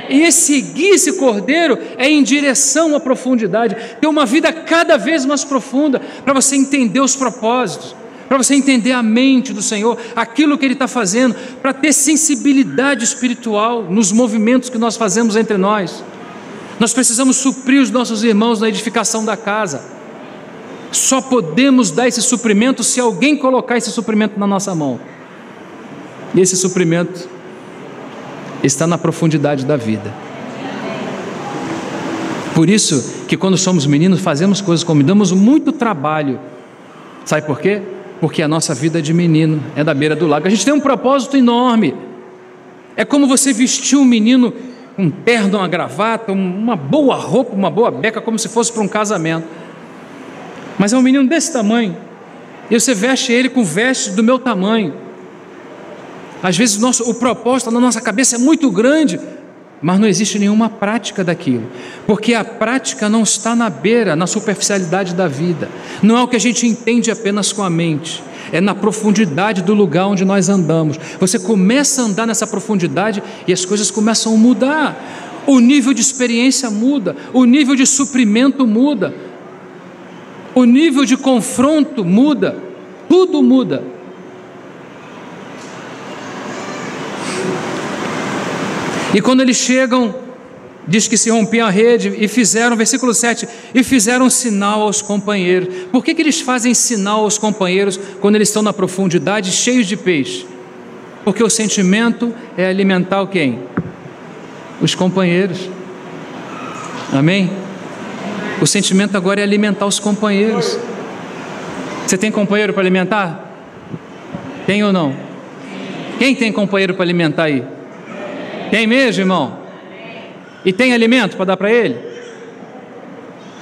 E seguir esse Cordeiro é em direção à profundidade, ter uma vida cada vez mais profunda, para você entender os propósitos, para você entender a mente do Senhor, aquilo que Ele está fazendo, para ter sensibilidade espiritual nos movimentos que nós fazemos entre nós. Nós precisamos suprir os nossos irmãos na edificação da casa. Só podemos dar esse suprimento se alguém colocar esse suprimento na nossa mão. E esse suprimento está na profundidade da vida. Por isso que quando somos meninos fazemos coisas como damos muito trabalho. Sabe por quê? Porque a nossa vida de menino é da beira do lago. A gente tem um propósito enorme. É como você vestir um menino com um terno, uma gravata, uma boa roupa, uma boa beca, como se fosse para um casamento. Mas é um menino desse tamanho, e você veste ele com vestes do meu tamanho. Às vezes o propósito na nossa cabeça é muito grande, mas não existe nenhuma prática daquilo, porque a prática não está na beira, na superficialidade da vida, não é o que a gente entende apenas com a mente, é na profundidade do lugar onde nós andamos. Você começa a andar nessa profundidade e as coisas começam a mudar, o nível de experiência muda, o nível de suprimento muda, o nível de confronto muda, tudo muda. E quando eles chegam, diz que se rompiam a rede e fizeram, versículo 7, e fizeram sinal aos companheiros. Por que eles fazem sinal aos companheiros quando eles estão na profundidade, cheios de peixe? Porque o sentimento é alimentar quem? Os companheiros. Amém? O sentimento agora é alimentar os companheiros. Você tem companheiro para alimentar? Tem ou não? Quem tem companheiro para alimentar aí? Tem mesmo, irmão? E tem alimento para dar para ele?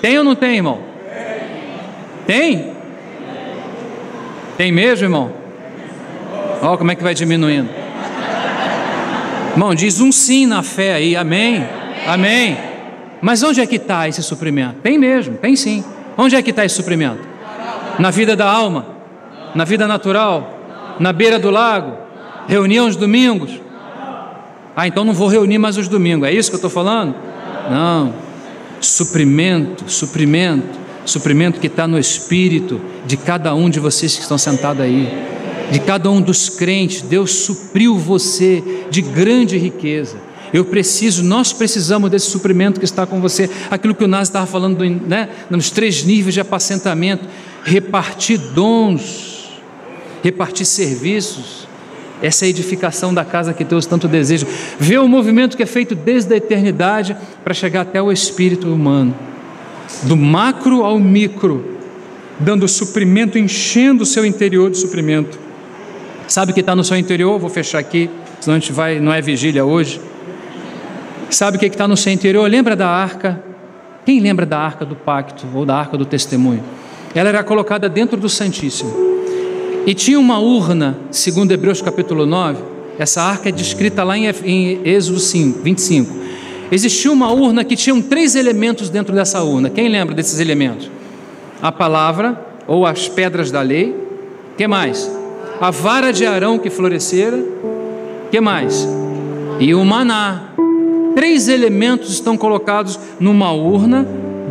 Tem ou não tem, irmão? Tem? Tem mesmo, irmão? Olha como é que vai diminuindo. Irmão, diz um sim na fé aí, amém? Amém. Mas onde é que está esse suprimento? Tem mesmo, tem sim. Onde é que está esse suprimento? Na vida da alma? Na vida natural? Na beira do lago? Reunião os domingos? Então não vou reunir mais os domingos, é isso que eu estou falando? Não, suprimento que está no espírito de cada um de vocês que estão sentados aí, de cada um dos crentes. Deus supriu você de grande riqueza. Nós precisamos desse suprimento que está com você, aquilo que o Nás estava falando, né? Nos 3 níveis de apacentamento, repartir dons, repartir serviços. Essa é a edificação da casa que Deus tanto deseja. Ver o movimento que é feito desde a eternidade para chegar até o espírito humano, do macro ao micro, dando suprimento, enchendo o seu interior de suprimento. Sabe o que está no seu interior? Vou fechar aqui, senão a gente vai, não é vigília hoje. Sabe o que está no seu interior? Lembra da arca? Quem lembra da arca do pacto ou da arca do testemunho? Ela era colocada dentro do Santíssimo. E tinha uma urna, segundo Hebreus capítulo 9, essa arca é descrita lá em Êxodo 25. Existia uma urna que tinha 3 elementos dentro dessa urna. Quem lembra desses elementos? A palavra, ou as pedras da lei. Que mais? A vara de Arão que florescera. Que mais? E o maná. 3 elementos estão colocados numa urna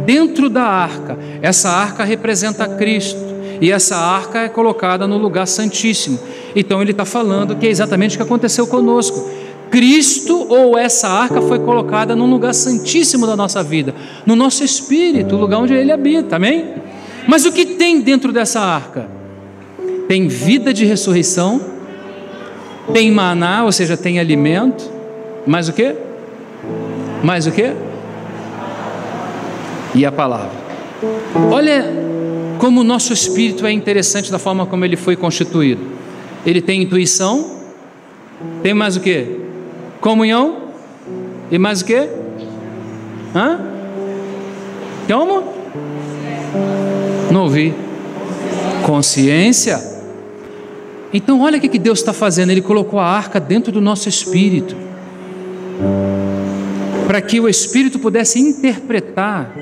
dentro da arca. Essa arca representa Cristo. E essa arca é colocada no lugar santíssimo. Então ele está falando que é exatamente o que aconteceu conosco. Cristo, ou essa arca, foi colocada num lugar santíssimo da nossa vida, no nosso espírito, o lugar onde ele habita, amém? Mas o que tem dentro dessa arca? Tem vida de ressurreição, tem maná, ou seja, tem alimento, mais o quê? Mais o quê? E a palavra. Olha como o nosso espírito é interessante da forma como ele foi constituído. Ele tem intuição, tem mais o quê? Comunhão, e mais o quê? Como? Não ouvi. Consciência. Então olha o que Deus está fazendo. Ele colocou a arca dentro do nosso espírito, para que o espírito pudesse interpretar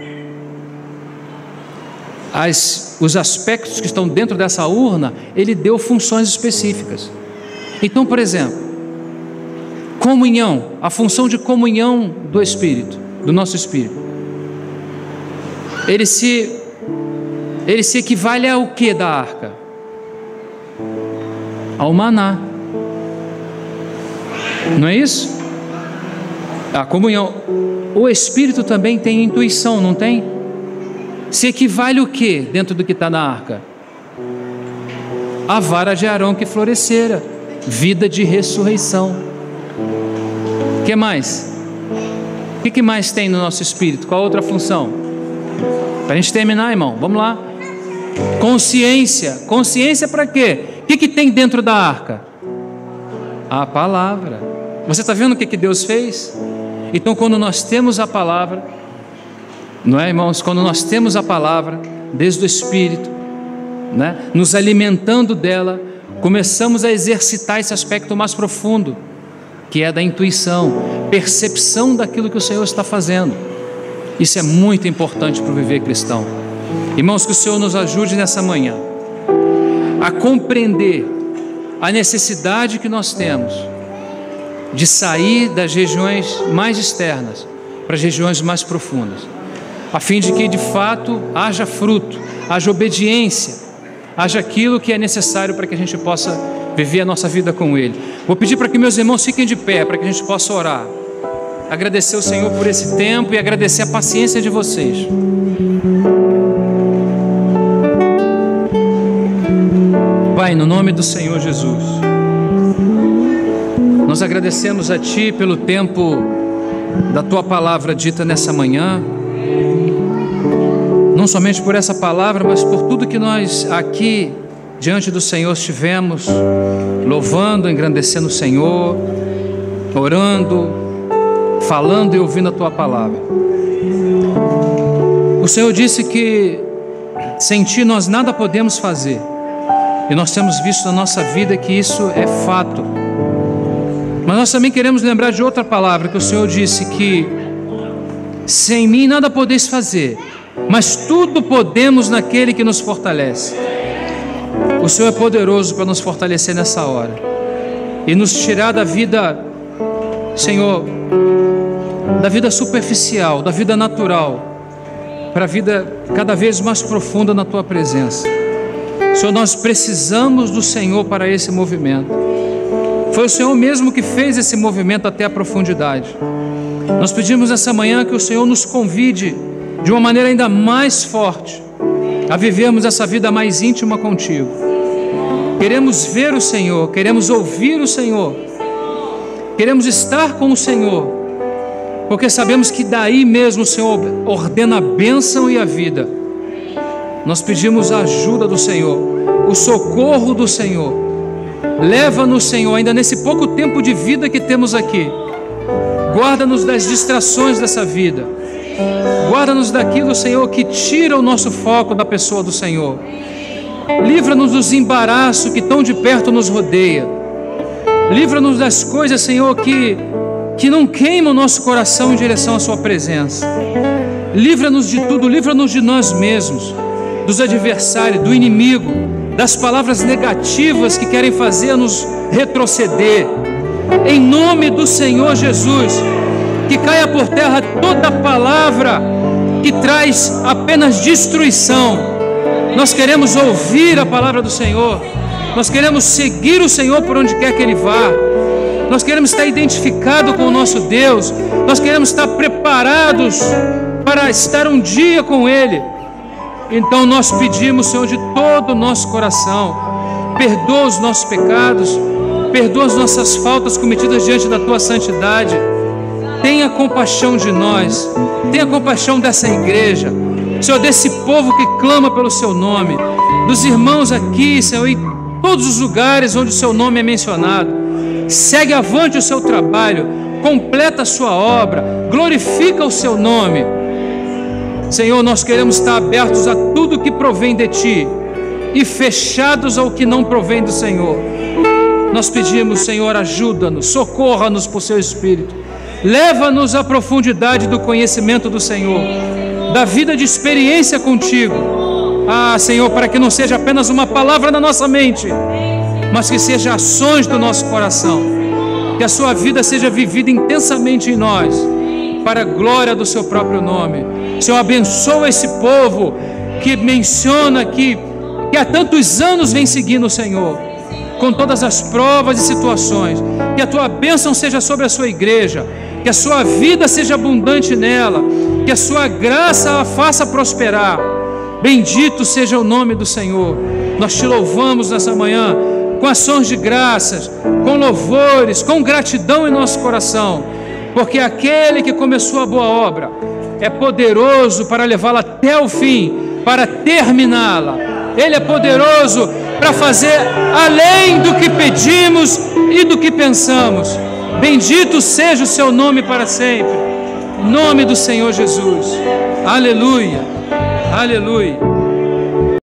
os aspectos que estão dentro dessa urna. Ele deu funções específicas. Então, por exemplo, comunhão, a função de comunhão do Espírito, do nosso Espírito, ele se equivale ao que da arca? Ao maná, não é isso? A comunhão. O Espírito também tem intuição, não tem? Se equivale o que dentro do que está na arca? A vara de Arão que florescera, vida de ressurreição. O que mais? O que mais tem no nosso espírito? Qual outra função? Para a gente terminar, irmão, vamos lá. Consciência. Consciência para quê? O que tem dentro da arca? A palavra. Você está vendo o que Deus fez? Então, quando nós temos a palavra, não é, irmãos? Quando nós temos a palavra, desde o Espírito, né, nos alimentando dela, começamos a exercitar esse aspecto mais profundo, que é da intuição, percepção daquilo que o Senhor está fazendo. Isso é muito importante para o viver cristão. Irmãos, que o Senhor nos ajude nessa manhã a compreender a necessidade que nós temos de sair das regiões mais externas para as regiões mais profundas, a fim de que de fato haja fruto, haja obediência, haja aquilo que é necessário para que a gente possa viver a nossa vida com Ele. Vou pedir para que meus irmãos fiquem de pé, para que a gente possa orar, agradecer ao Senhor por esse tempo e agradecer a paciência de vocês. Pai, no nome do Senhor Jesus, nós agradecemos a Ti pelo tempo da Tua palavra dita nessa manhã, não somente por essa palavra, mas por tudo que nós aqui diante do Senhor estivemos louvando, engrandecendo o Senhor, orando, falando e ouvindo a Tua palavra. O Senhor disse que sem Ti nós nada podemos fazer, e nós temos visto na nossa vida que isso é fato. Mas nós também queremos lembrar de outra palavra que o Senhor disse, que sem mim nada podeis fazer, mas tudo podemos naquele que nos fortalece. O Senhor é poderoso para nos fortalecer nessa hora e nos tirar da vida, Senhor, da vida superficial, da vida natural, para a vida cada vez mais profunda na Tua presença. Senhor, nós precisamos do Senhor para esse movimento. Foi o Senhor mesmo que fez esse movimento até a profundidade. Nós pedimos essa manhã que o Senhor nos convide de uma maneira ainda mais forte a vivermos essa vida mais íntima contigo. Queremos ver o Senhor, queremos ouvir o Senhor, queremos estar com o Senhor, porque sabemos que daí mesmo o Senhor ordena a bênção e a vida. Nós pedimos a ajuda do Senhor, o socorro do Senhor. Leva-nos, Senhor, ainda nesse pouco tempo de vida que temos aqui. Guarda-nos das distrações dessa vida. Guarda-nos daquilo, Senhor, que tira o nosso foco da pessoa do Senhor. Livra-nos dos embaraços que tão de perto nos rodeia. Livra-nos das coisas, Senhor, que não queimam o nosso coração em direção à Sua presença. Livra-nos de tudo, livra-nos de nós mesmos, dos adversários, do inimigo, das palavras negativas que querem fazer-nos retroceder. Em nome do Senhor Jesus, que caia por terra toda palavra que traz apenas destruição. Nós queremos ouvir a palavra do Senhor, nós queremos seguir o Senhor por onde quer que Ele vá, nós queremos estar identificados com o nosso Deus, nós queremos estar preparados para estar um dia com Ele. Então nós pedimos, Senhor, de todo o nosso coração, perdoa os nossos pecados, perdoa as nossas faltas cometidas diante da Tua santidade. Tenha compaixão de nós, tenha compaixão dessa igreja, Senhor, desse povo que clama pelo Seu nome, dos irmãos aqui, Senhor, em todos os lugares onde o Seu nome é mencionado. Segue avante o Seu trabalho, completa a Sua obra, glorifica o Seu nome. Senhor, nós queremos estar abertos a tudo que provém de Ti e fechados ao que não provém do Senhor. Nós pedimos, Senhor, ajuda-nos, socorra-nos por Seu Espírito, leva-nos à profundidade do conhecimento do Senhor, da vida de experiência contigo. Senhor, para que não seja apenas uma palavra na nossa mente, mas que seja ações do nosso coração, que a Sua vida seja vivida intensamente em nós, para a glória do Seu próprio nome. Senhor, abençoa esse povo que menciona que há tantos anos vem seguindo o Senhor, com todas as provas e situações. Que a Tua bênção seja sobre a Sua igreja, que a Sua vida seja abundante nela, que a Sua graça a faça prosperar. Bendito seja o nome do Senhor. Nós Te louvamos nessa manhã com ações de graças, com louvores, com gratidão em nosso coração, porque aquele que começou a boa obra é poderoso para levá-la até o fim, para terminá-la. Ele é poderoso para fazer além do que pedimos e do que pensamos. Bendito seja o Seu nome para sempre. Em nome do Senhor Jesus. Aleluia. Aleluia.